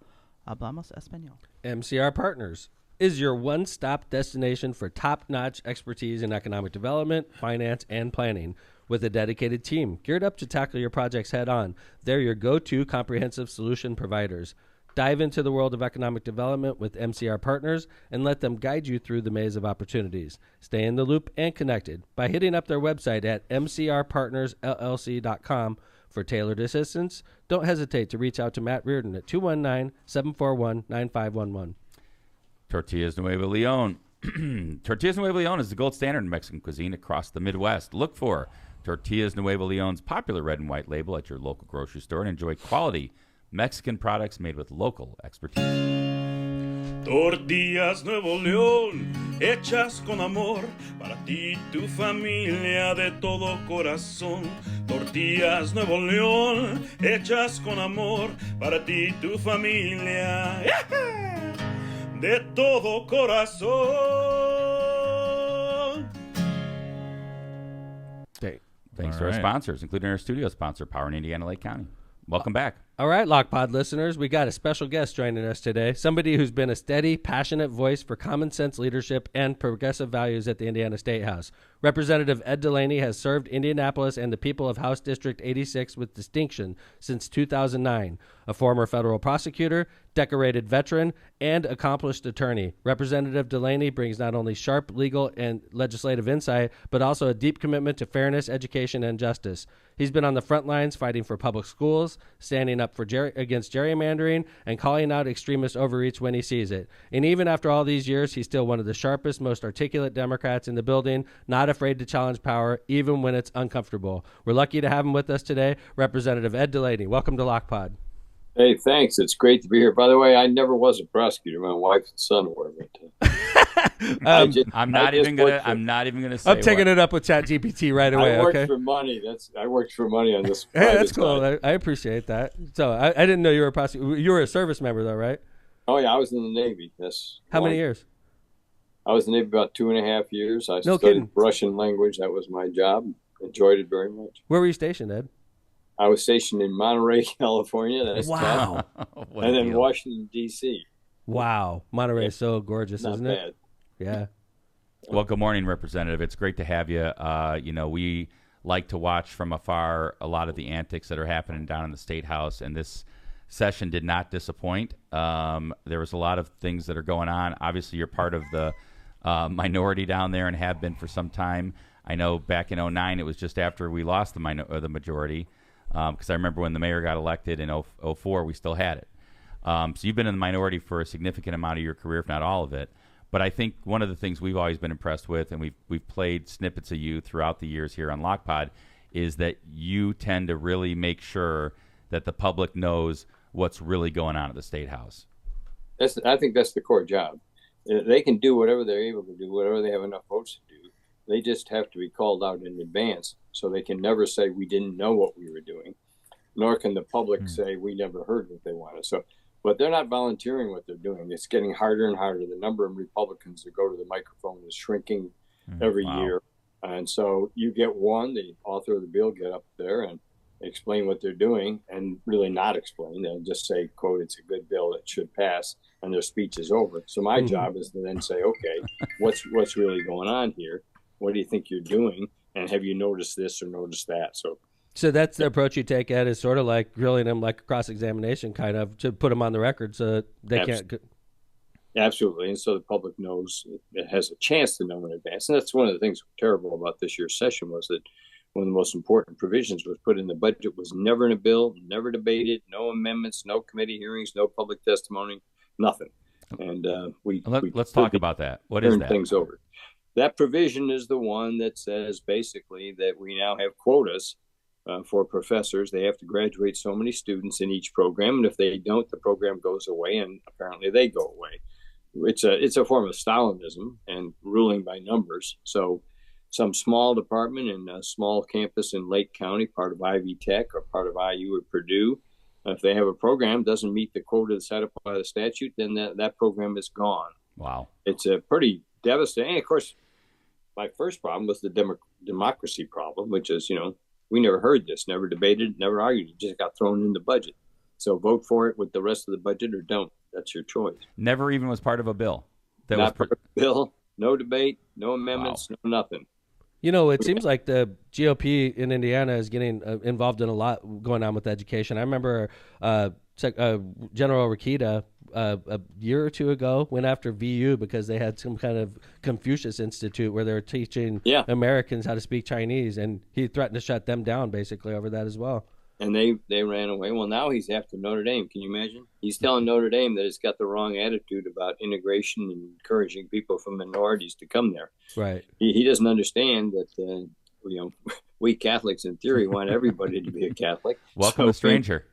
Hablamos Español. MCR Partners is your one-stop destination for top-notch expertise in economic development, finance, and planning. With a dedicated team geared up to tackle your projects head-on, they're your go-to comprehensive solution providers. Dive into the world of economic development with MCR Partners and let them guide you through the maze of opportunities. Stay in the loop and connected by hitting up their website at mcrpartnersllc.com for tailored assistance. Don't hesitate to reach out to Matt Reardon at 219-741-9511. Tortillas Nuevo Leon. Tortillas Nuevo Leon is the gold standard in Mexican cuisine across the Midwest. Look for Tortillas Nuevo Leon's popular red and white label at your local grocery store and enjoy quality Mexican products made with local expertise. Tortillas Nuevo León, hechas con amor, para ti y tu familia de todo corazón. Tortillas Nuevo León, hechas con amor, para ti y tu familia, de todo corazón. Thanks to our sponsors, including our studio sponsor, Power in Indiana Lake County. Welcome back. All right, LockPod listeners, we got a special guest joining us today, somebody who's been a steady, passionate voice for common sense leadership and progressive values at the Indiana State House. Representative Ed DeLaney has served Indianapolis and the people of House District 86 with distinction since 2009. A former federal prosecutor, decorated veteran, and accomplished attorney, Representative DeLaney brings not only sharp legal and legislative insight, but also a deep commitment to fairness, education, and justice. He's been on the front lines fighting for public schools, standing up for against gerrymandering, and calling out extremist overreach when he sees it. And even after all these years, he's still one of the sharpest, most articulate Democrats in the building, not afraid to challenge power, even when it's uncomfortable. We're lucky to have him with us today, Representative Ed DeLaney. Welcome to LockPod. Hey, thanks. It's great to be here. By the way, I never was a prosecutor. My wife and son were. I'm not even gonna say. I'm taking it up with ChatGPT right away. I worked for money. I worked for money on this. Hey, that's cool. I appreciate that. So I didn't know you were a prosecutor. You were a service member, though, right? Oh yeah, I was in the Navy. Yes. How many years? I was in the Navy about 2.5 years. I No studied kidding. Russian language. That was my job. Enjoyed it very much. Where were you stationed, Ed? I was stationed in Monterey, California. That's Wow. What a and then deal. Washington, D.C. Wow. Monterey is so gorgeous, Not isn't bad. it? Yeah. Well, good morning, Representative. It's great to have you. We like to watch from afar a lot of the antics that are happening down in the State House, and this session did not disappoint. There was a lot of things that are going on. Obviously, you're part of the minority down there and have been for some time. I know back in 2009, it was just after we lost the majority, because I remember when the mayor got elected in 2004, we still had it. So you've been in the minority for a significant amount of your career, if not all of it. But I think one of the things we've always been impressed with, and we've played snippets of you throughout the years here on LockPod, is that you tend to really make sure that the public knows what's really going on at the State House. I think that's the core job. They can do whatever they're able to do, whatever they have enough votes to do. They just have to be called out in advance, so they can never say we didn't know what we were doing, nor can the public say we never heard what they wanted. But they're not volunteering what they're doing. It's getting harder and harder. The number of Republicans that go to the microphone is shrinking every year. And so you get one, the author of the bill, get up there and explain what they're doing, and really not explain. They'll just say, quote, it's a good bill that should pass, and their speech is over. So my job is to then say, okay, what's really going on here? What do you think you're doing? And have you noticed this or noticed that? So that's the approach you take, Ed, is sort of like grilling them like a cross-examination, kind of, to put them on the record so they can't. Absolutely. And so the public knows, it has a chance to know in advance. And that's one of the things terrible about this year's session, was that one of the most important provisions was put in the budget was never in a bill, never debated, no amendments, no committee hearings, no public testimony, nothing. And let's talk about that. What is that? Things over. That provision is the one that says basically that we now have quotas for professors. They have to graduate so many students in each program, and if they don't, the program goes away, and apparently they go away. It's a form of Stalinism and ruling by numbers. So some small department in a small campus in Lake County, part of Ivy Tech or part of IU or Purdue, if they have a program doesn't meet the quota set up by the statute, then that program is gone. Wow. It's a pretty devastating. And of course, my first problem was the democracy problem, which is, we never heard this, never debated, never argued. It just got thrown in the budget. So vote for it with the rest of the budget or don't. That's your choice. Never even was part of a bill. Not part of a bill, no debate, no amendments, no nothing. It seems like the GOP in Indiana is getting involved in a lot going on with education. I remember General Rikita a year or two ago went after VU because they had some kind of Confucius Institute where they were teaching Americans how to speak Chinese, and he threatened to shut them down basically over that as well. And they ran away. Well, now he's after Notre Dame. Can you imagine? He's telling Notre Dame that it's got the wrong attitude about integration and encouraging people from minorities to come there. Right. He doesn't understand that, we Catholics in theory want everybody to be a Catholic. Welcome a stranger.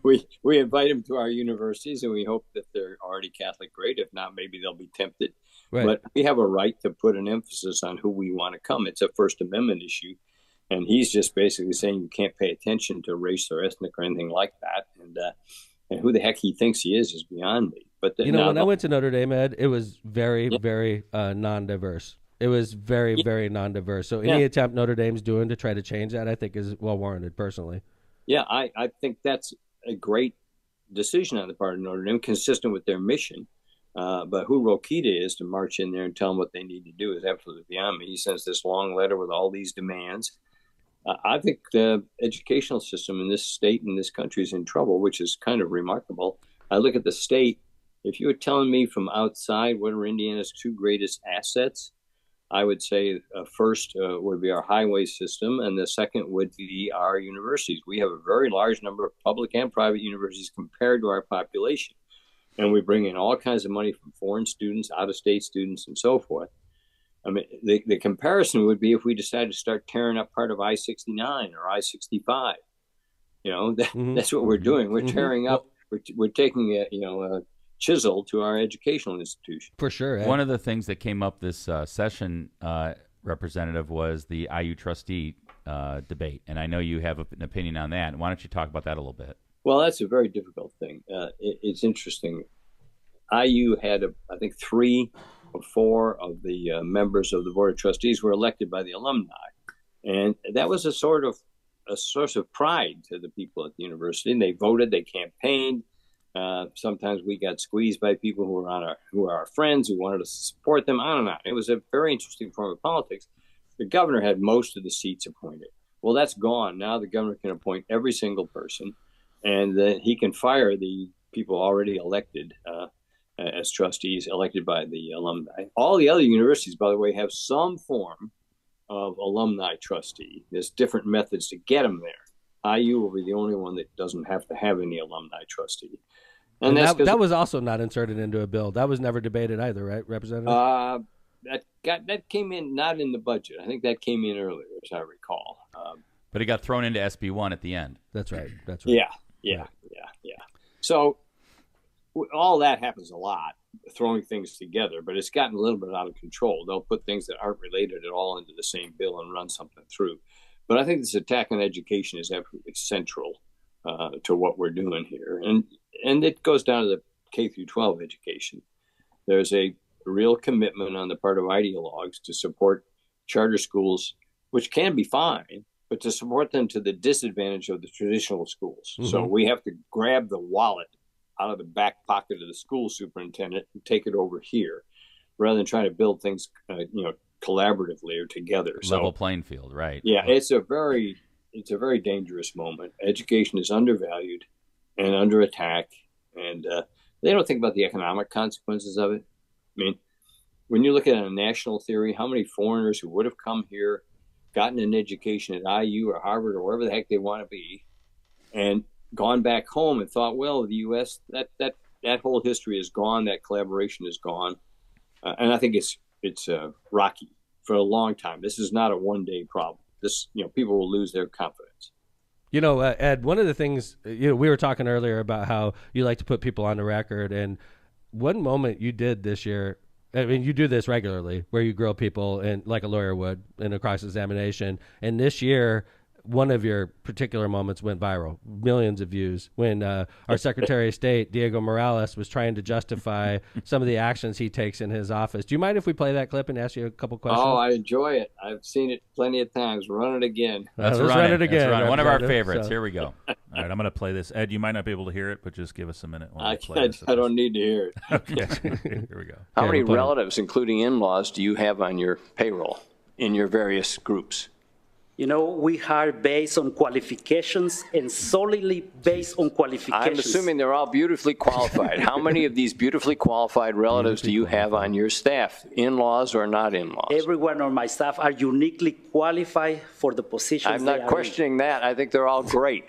We invite them to our universities, and we hope that they're already Catholic. Great. If not, maybe they'll be tempted. Right. But we have a right to put an emphasis on who we want to come. It's a First Amendment issue. And he's just basically saying you can't pay attention to race or ethnic or anything like that. And who the heck he thinks he is beyond me. But when I went to Notre Dame, Ed, it was very, very non-diverse. It was very, very non-diverse. So any attempt Notre Dame's doing to try to change that, I think, is well-warranted, personally. Yeah, I think that's a great decision on the part of Notre Dame, consistent with their mission. But who Rokita is to march in there and tell them what they need to do is absolutely beyond me. He sends this long letter with all these demands. I think the educational system in this state and this country is in trouble, which is kind of remarkable. I look at the state. If you were telling me from outside what are Indiana's two greatest assets, I would say first would be our highway system, and the second would be our universities. We have a very large number of public and private universities compared to our population, and we bring in all kinds of money from foreign students, out-of-state students, and so forth. I mean, the comparison would be if we decided to start tearing up part of I-69 or I-65. That's what we're doing. We're tearing up. We're taking a chisel to our educational institution. For sure. One of the things that came up this session, Representative, was the IU trustee debate, and I know you have an opinion on that. Why don't you talk about that a little bit? Well, that's a very difficult thing. It's interesting. IU had, I think, 3 or 4 of the members of the Board of Trustees were elected by the alumni. And that was a source of pride to the people at the university. And they voted, they campaigned. Sometimes we got squeezed by people who are our friends, who wanted us to support them. I don't know. It was a very interesting form of politics. The governor had most of the seats appointed. Well, that's gone. Now the governor can appoint every single person, and then he can fire the people already elected as trustees, elected by the alumni. All the other universities, by the way, have some form of alumni trustee. There's different methods to get them there. IU will be the only one that doesn't have to have any alumni trustee. And that was also not inserted into a bill. That was never debated either, right, Representative? That came in not in the budget. I think that came in earlier, as I recall. But it got thrown into SB1 at the end. That's right. Yeah. So all that happens a lot, throwing things together, but it's gotten a little bit out of control. They'll put things that aren't related at all into the same bill and run something through. But I think this attack on education is absolutely central to what we're doing here. And it goes down to the K through 12 education. There's a real commitment on the part of ideologues to support charter schools, which can be fine, but to support them to the disadvantage of the traditional schools. Mm-hmm. So we have to grab the wallet out of the back pocket of the school superintendent and take it over here, rather than trying to build things, collaboratively or together. Level playing field, right? Yeah, it's a very dangerous moment. Education is undervalued and under attack, and they don't think about the economic consequences of it. I mean, when you look at it in a national theory, how many foreigners who would have come here, gotten an education at IU or Harvard or wherever the heck they want to be, and gone back home and thought, well, the U.S., that whole history is gone, that collaboration is gone. And I think it's rocky for a long time. This is not a one-day problem. This, people will lose their confidence. Ed, one of the things, we were talking earlier about how you like to put people on the record, and one moment you did this year, I mean, you do this regularly, where you grill people and like a lawyer would in a cross-examination. And this year, one of your particular moments went viral, millions of views, when our Secretary of State, Diego Morales, was trying to justify some of the actions he takes in his office. Do you mind if we play that clip and ask you a couple questions? Oh, I enjoy it. I've seen it plenty of times. Run it again. Let's run it again. One of our favorites. Here we go. All right, I'm going to play this. Ed, you might not be able to hear it, but just give us a minute while I we play this. I don't need to hear it. Okay, here we go. How many relatives, including in-laws, do you have on your payroll in your various groups? You know, we hire based on qualifications and solely based on qualifications. I'm assuming they're all beautifully qualified. How many of these beautifully qualified relatives do you have on your staff, in-laws or not in-laws? Everyone on my staff are uniquely qualified for the positions. I'm not questioning that. I think they're all great.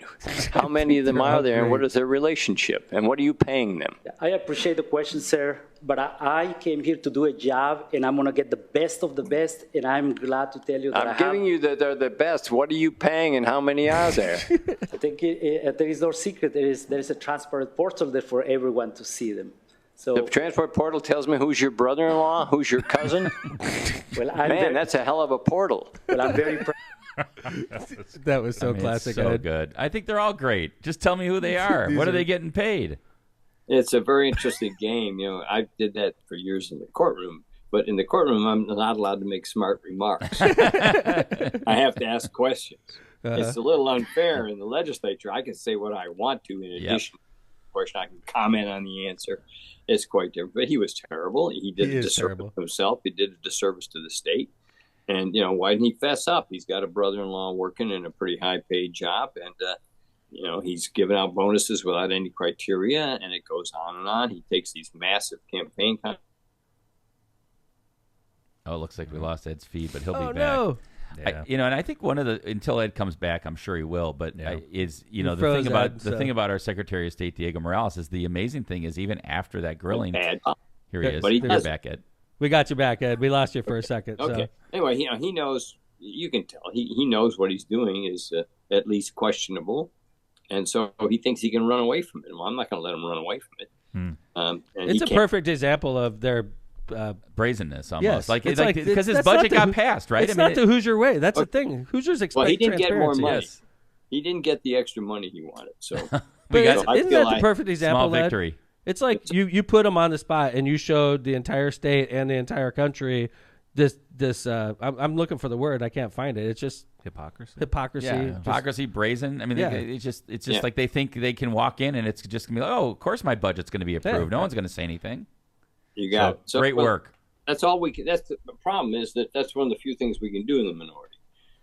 How many of them are there, and what is their relationship, and what are you paying them? I appreciate the question, sir, but I came here to do a job, and I'm going to get the best of the best, and I'm glad to tell you that I'm giving you that they're the best. What are you paying, and how many are there? I think there is no secret. There is a transparent portal there for everyone to see them. So the transport portal tells me who's your brother-in-law, who's your cousin. Well, that's a hell of a portal. Well, I'm very proud. That was so classic. So good. I think they're all great. Just tell me who they are. What are they getting paid? It's a very interesting game. You know, I did that for years in the courtroom, but in the courtroom, I'm not allowed to make smart remarks. I have to ask questions. It's a little unfair in the legislature. I can say what I want to in addition to the question. I can comment on the answer. It's quite different. But he was terrible. He did a disservice to himself. He did a disservice to the state. And, you know, why didn't he fess up? He's got a brother-in-law working in a pretty high-paid job, and, you know, he's giving out bonuses without any criteria, and it goes on and on. He takes these massive campaign. Oh, it looks like we lost Ed's feed, but he'll be back. No. Yeah. And I think one of the, until Ed comes back, I'm sure he will, but is, you know, the thing about our Secretary of State, Diego Morales, is the amazing thing is even after that grilling, here he is. But You're back, Ed. We got you back, Ed. We lost you for a second. Okay. So. Anyway, you know, he knows, you can tell, he knows what he's doing is at least questionable. And so he thinks he can run away from it. Well, I'm not going to let him run away from it. It's a perfect example of their brazenness, almost. Yes. Like because his budget got passed, right? It's not the Hoosier way. That's the thing. Hoosiers expect Well, he didn't get more money. Yes. He didn't get the extra money he wanted. So, isn't that the perfect example? Small victory. It's like you put him on the spot and you showed the entire state and the entire country this I'm looking for the word, I can't find it. It's just hypocrisy. Hypocrisy, brazen. I mean, it's just like they think they can walk in and it's just gonna be like, oh, of course my budget's gonna be approved. No one's gonna say anything. You got it. Great work. That's all we can. That's the problem is that's one of the few things we can do in the minority.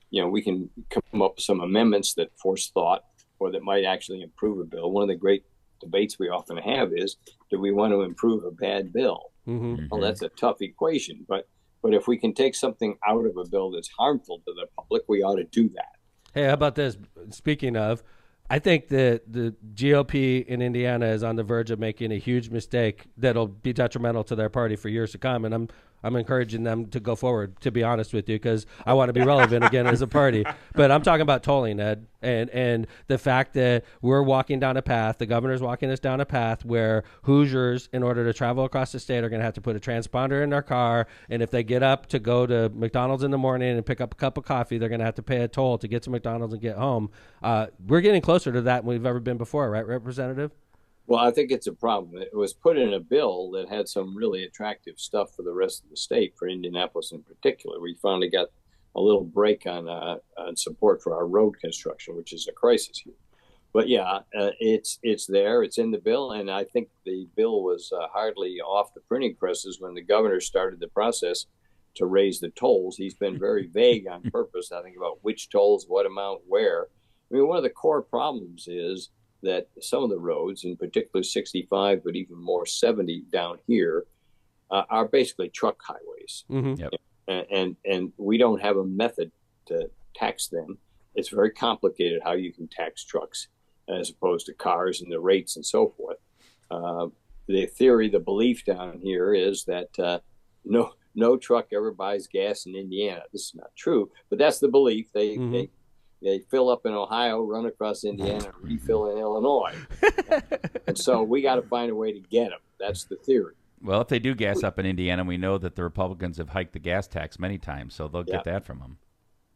You know, we can come up with some amendments that force thought or that might actually improve a bill. One of the great debates we often have is, do we want to improve a bad bill? Mm-hmm. Well, that's a tough equation, but if we can take something out of a bill that's harmful to the public, we ought to do that. Hey, how about this? Speaking of, I think that the GOP in Indiana is on the verge of making a huge mistake that'll be detrimental to their party for years to come, and I'm encouraging them to go forward, to be honest with you, because I want to be relevant again as a party. But I'm talking about tolling, Ed, and the fact that we're walking down a path, the governor's walking us down a path where Hoosiers, in order to travel across the state, are going to have to put a transponder in their car, and if they get up to go to McDonald's in the morning and pick up a cup of coffee, they're going to have to pay a toll to get to McDonald's and get home. We're getting closer to that than we've ever been before, right, Representative? Well, I think it's a problem. It was put in a bill that had some really attractive stuff for the rest of the state, for Indianapolis in particular. We finally got a little break on support for our road construction, which is a crisis here. But yeah, it's there. It's in the bill, and I think the bill was hardly off the printing presses when the governor started the process to raise the tolls. He's been very vague on purpose, I think, about which tolls, what amount, where. I mean, one of the core problems is that some of the roads, in particular 65, but even more 70 down here, are basically truck highways. Mm-hmm. Yep. And we don't have a method to tax them. It's very complicated how you can tax trucks as opposed to cars and the rates and so forth. The theory, the belief down here is that no truck ever buys gas in Indiana. This is not true, but that's the belief. They fill up in Ohio, run across Indiana, refill in Illinois. And so we got to find a way to get them. That's the theory. Well, if they do gas up in Indiana, we know that the Republicans have hiked the gas tax many times, so they'll get that from them.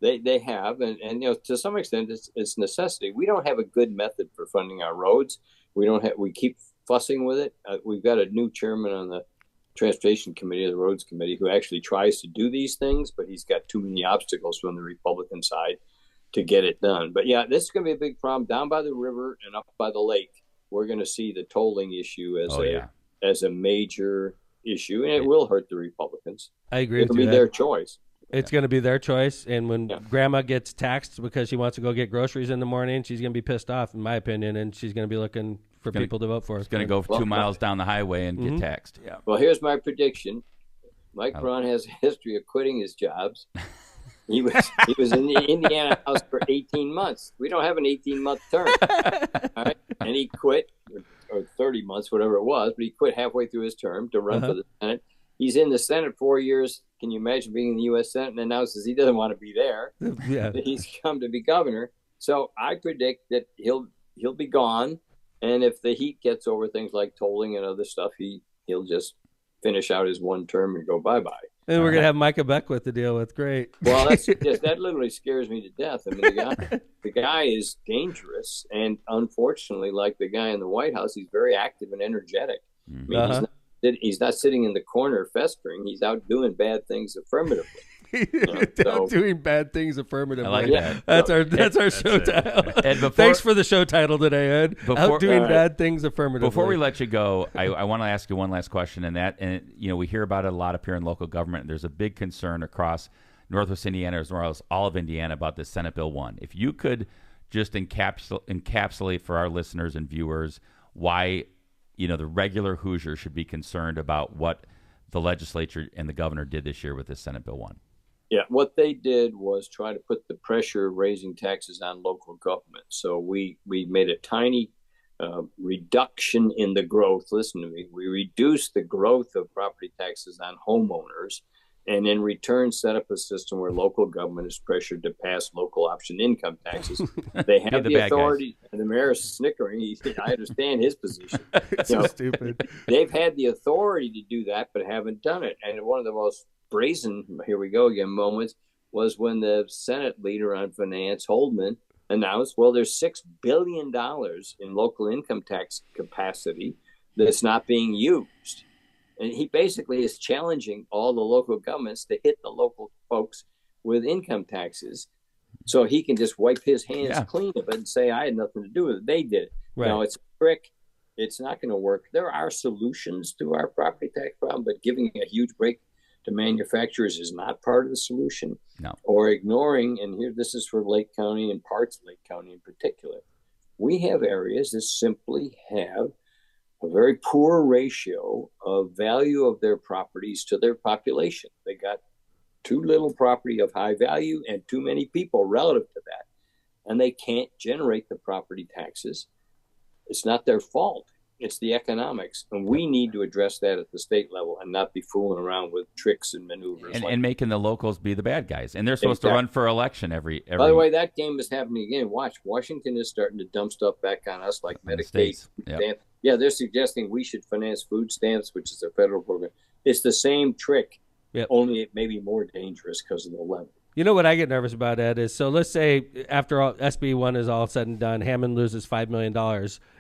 They have, and to some extent, it's necessity. We don't have a good method for funding our roads. We keep fussing with it. We've got a new chairman on the Transportation Committee, the Roads Committee, who actually tries to do these things, but he's got too many obstacles from the Republican side to get it done. But yeah, this is going to be a big problem down by the river and up by the lake. We're going to see the tolling issue as a major issue, and it will hurt the Republicans. I agree. It'll be their choice. It's going to be their choice, and when Grandma gets taxed because she wants to go get groceries in the morning, she's going to be pissed off, in my opinion, and she's going to be looking for people to vote for. She's going to go 2 miles down the highway and get taxed. Yeah. Well, here's my prediction. Mike Braun has a history of quitting his jobs. He was in the Indiana House for 18 months. We don't have an 18-month term. All right? And he quit, or 30 months, whatever it was, but he quit halfway through his term to run for the Senate. He's in the Senate 4 years. Can you imagine being in the U.S. Senate and announces he doesn't want to be there? Yeah. He's come to be governor. So I predict that he'll be gone. And if the heat gets over things like tolling and other stuff, he'll just finish out his one term and go bye-bye. And we're going to have Micah Beckwith to deal with. Great. Well, that literally scares me to death. I mean, the guy is dangerous. And unfortunately, like the guy in the White House, he's very active and energetic. I mean, he's not sitting in the corner festering. He's out doing bad things affirmatively. Doing bad things affirmatively. I like that. That's our show title. Thanks for the show title today, Ed. Out doing bad things affirmatively. Before we let you go, I want to ask you one last question, and we hear about it a lot up here in local government. There's a big concern across Northwest Indiana as well as all of Indiana about this Senate Bill 1. If you could just encapsulate for our listeners and viewers why the regular Hoosier should be concerned about what the legislature and the governor did this year with this Senate Bill 1. Yeah, what they did was try to put the pressure of raising taxes on local government. So we made a tiny reduction in the growth. Listen to me. We reduced the growth of property taxes on homeowners, and in return set up a system where local government is pressured to pass local option income taxes. They have the authority, and the mayor is snickering. I understand his position. So stupid. They've had the authority to do that, but haven't done it. And one of the most brazen, here we go again, moments was when the Senate leader on finance, Holdman, announced, well, there's $6 billion in local income tax capacity that's not being used. And he basically is challenging all the local governments to hit the local folks with income taxes so he can just wipe his hands clean of it and say, I had nothing to do with it. They did it. Right. Now, it's a trick. It's not going to work. There are solutions to our property tax problem, but giving a huge break to manufacturers is not part of the solution. No. Or ignoring, and here this is for Lake County and parts of Lake County in particular. We have areas that simply have a very poor ratio of value of their properties to their population. They got too little property of high value and too many people relative to that. And they can't generate the property taxes. It's not their fault. It's the economics. And we need to address that at the state level and not be fooling around with tricks and maneuvers. And making the locals be the bad guys. And they're supposed to run for election every. By the way, that game is happening again. Watch. Washington is starting to dump stuff back on us like Medicaid. Yep. Yeah, they're suggesting we should finance food stamps, which is a federal program. It's the same trick, only it may be more dangerous because of the level. You know what I get nervous about, Ed, is so let's say after all SB 1 is all said and done, Hammond loses $5 million.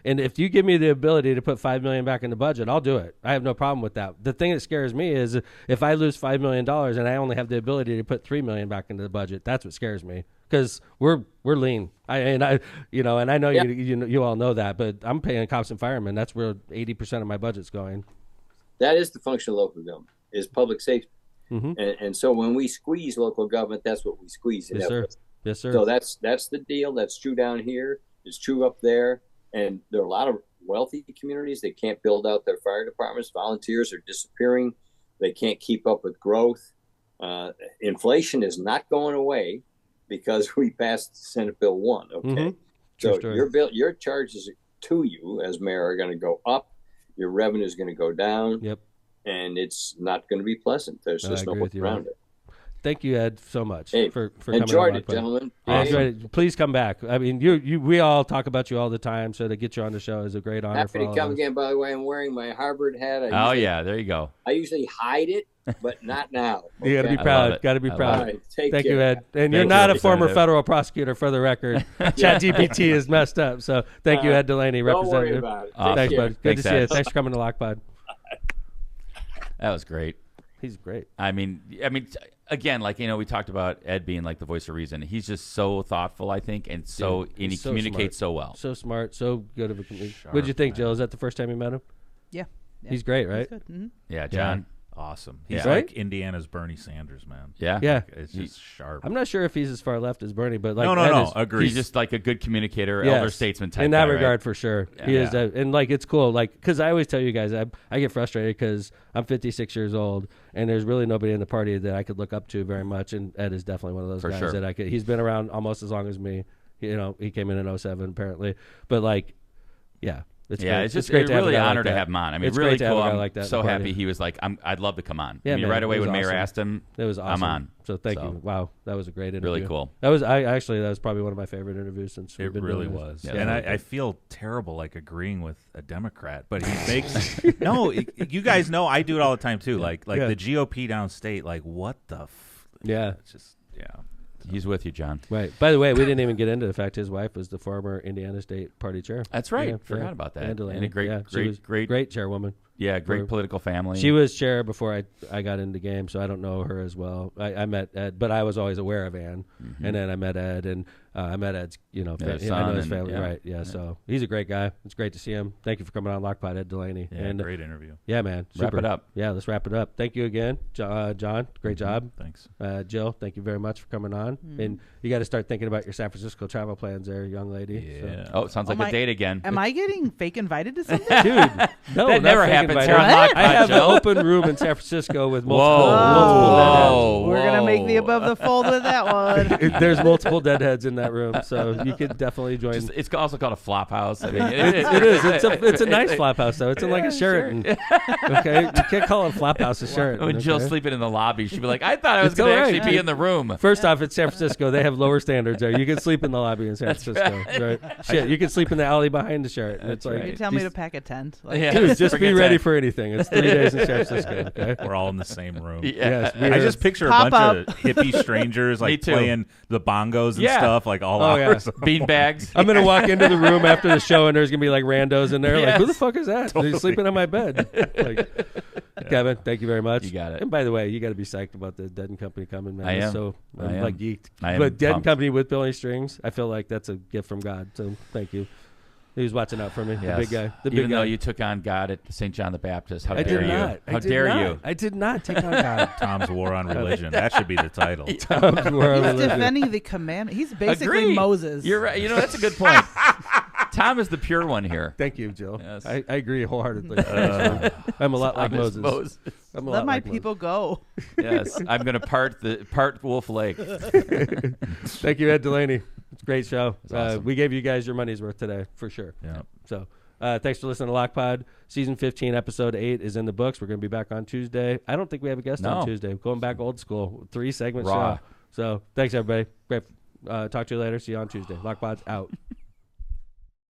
And if you give me the ability to put $5 million back in the budget, I'll do it. I have no problem with that. The thing that scares me is if I lose $5 million and I only have the ability to put $3 million back into the budget, that's what scares me. Because we're lean. I know you all know that, but I'm paying cops and firemen. That's where 80% of my budget's going. That is the function of local government, is public safety. Mm-hmm. And so when we squeeze local government, that's what we squeeze. Yes, sir. Yes, sir. So that's the deal. That's true down here. It's true up there. And there are a lot of wealthy communities that can't build out their fire departments. Volunteers are disappearing. They can't keep up with growth. Inflation is not going away because we passed Senate Bill 1. Okay. Mm-hmm. So your charges to you as mayor are going to go up. Your revenue is going to go down. Yep. And it's not going to be pleasant. There's just no way around it. thank you, Ed, so much Hey, for coming enjoyed on it, gentlemen. I enjoyed it. Please come back. I mean, we all talk about you all the time, so to get you on the show is a great honor for Happy all to come of us. again. By the way, I'm wearing my Harvard hat. There you go. I usually hide it, but not now. You got to be I love proud. it. Got to be I proud. All right, take Thank care. you, Ed. And you're Thank not you, a former Representative. federal prosecutor, for the record. ChatGPT is messed up. So thank you, Ed DeLaney, Don't worry representative. about it. Awesome. Thanks, Take care. bud. Good Thanks, to see you. Ed. Thanks for coming to Lockpod. That was great. He's great. I mean, again, like, we talked about Ed being like the voice of reason. He's just so thoughtful, I think, and he he's so communicates smart. so well. So smart, so good of a comedian. What did you think, Jill? Is that the first time you met him? Yeah. He's great, right? Good. Mm-hmm. Yeah, John. Awesome. He's Yeah. like Indiana's Bernie Sanders, man. Yeah. Yeah. It's just sharp. I'm not sure if he's as far left as Bernie, but like no, Ed no, is- agree. He's just like a good communicator, Yes. elder statesman type in that guy, right? regard, for sure. He is, and like it's cool, like because I always tell you guys, I get frustrated because I'm 56 years old, and there's really nobody in the party that I could look up to very much, and Ed is definitely one of those For guys sure. that I could. He's been around almost as long as me. He came in 07 apparently, but like, yeah. It's Yeah, great. it's just great to have a really guy like honor to that. have him on. I mean, It's really great to have cool. a guy I'm like that in so the party. happy he was like, I'd love to come on. Yeah, I mean, man, right away it was when Mayor awesome. asked him, It was awesome. I'm on. So thank you. Wow, that was a great interview. Really cool. That was that was probably one of my favorite interviews since we've It been really doing this. was. Yeah, And really I feel terrible like agreeing with a Democrat, but he makes no, you guys know I do it all the time too. Like Yeah. the GOP downstate, like what the Yeah. it's just He's with you, John. Right. By the way, we didn't even get into the fact his wife was the former Indiana State Party chair. That's right. Yeah, Forgot about that. And And DeLaney. a great, Yeah, she great, was great, great chairwoman. Yeah, great Or- political family. She was chair before I got into the game, so I don't know her as well. I met Ed, but I was always aware of Ann, and then I met Ed, and I met Ed's, his I know son his and- family, yeah. right? Yeah, so he's a great guy. It's great to see him. Thank you for coming on Lockpod, Ed DeLaney. yeah, and great interview. yeah, man, Wrap super. it up. Yeah, let's wrap it up. Thank you again, John. Great job. Thanks. Jill, thank you very much for coming on. And you got to start thinking about your San Francisco travel plans there, young lady. So. Yeah. Oh, it sounds like a date again. Am I getting fake invited to something? Dude, no, That not never fake happens invited. here on Lockpod, I have an Joe. open room in San Francisco with multiple Whoa. We're gonna make the above the fold with that one. deadheads. There's multiple deadheads in that room, so you could definitely join. It's also called a flop house. I mean, it is. It's a nice flop house, though. It's in like a Sheraton. Okay, you can't call it a flop house a Sheraton. When Jill's okay? sleeping in the lobby, she'd be like, I thought I was It's going to all right. actually be in the room. First off, it's San Francisco. They have lower standards there. You can sleep in the lobby in San Francisco. Right? Shit, you can sleep in the alley behind the Sheraton. It's like right. You tell me to pack a tent. Like, Yeah. dude, just be Forget ready that. for anything. It's 3 days in San Francisco. Okay. We're all in the same room. Yeah. Yes, we I are- just picture a Pop bunch of hippie strangers Me like too. playing the bongos and Yeah. stuff like all Oh, yeah. hours. Bean bags. I'm gonna walk into the room after the show, and there's gonna be like randos in there. Like, who the Yes. fuck is that? He's sleeping on my bed. Like, Kevin, thank you very much. You got it. And by the way, you got to be psyched about the Dead and Company coming, man. I It's am. So I I'm am. like geeked. I am But Dead and pumped. Company with Billy Strings, I feel like that's a gift from God. So thank you. He was watching out for me. Yes. The big guy. The Even big though guy. you took on God at St. John the Baptist. How I dare did you? not. How I did dare not. you? I did not take on God. Tom's War on Religion. That should be the title. Tom's War on He's Religion. defending the commandment. He's basically Agreed. Moses. You're right. You know, that's a good point. Tom is the pure one here. Thank you, Jill. Yes. I agree wholeheartedly. I'm a lot like Tom is Moses. I'm a Let lot my like Moses. people go. Yes, I'm going to part Wolf Lake. Thank you, Ed DeLaney. It's a great show. awesome. We gave you guys your money's worth today, for sure. Yeah. So thanks for listening to Lockpod. Season 15, Episode 8 is in the books. We're going to be back on Tuesday. I don't think we have a guest on No. Tuesday. We're going back old school. 3 segment Raw. show. So thanks, everybody. Great. Talk to you later. See you on Tuesday. Lockpod's out.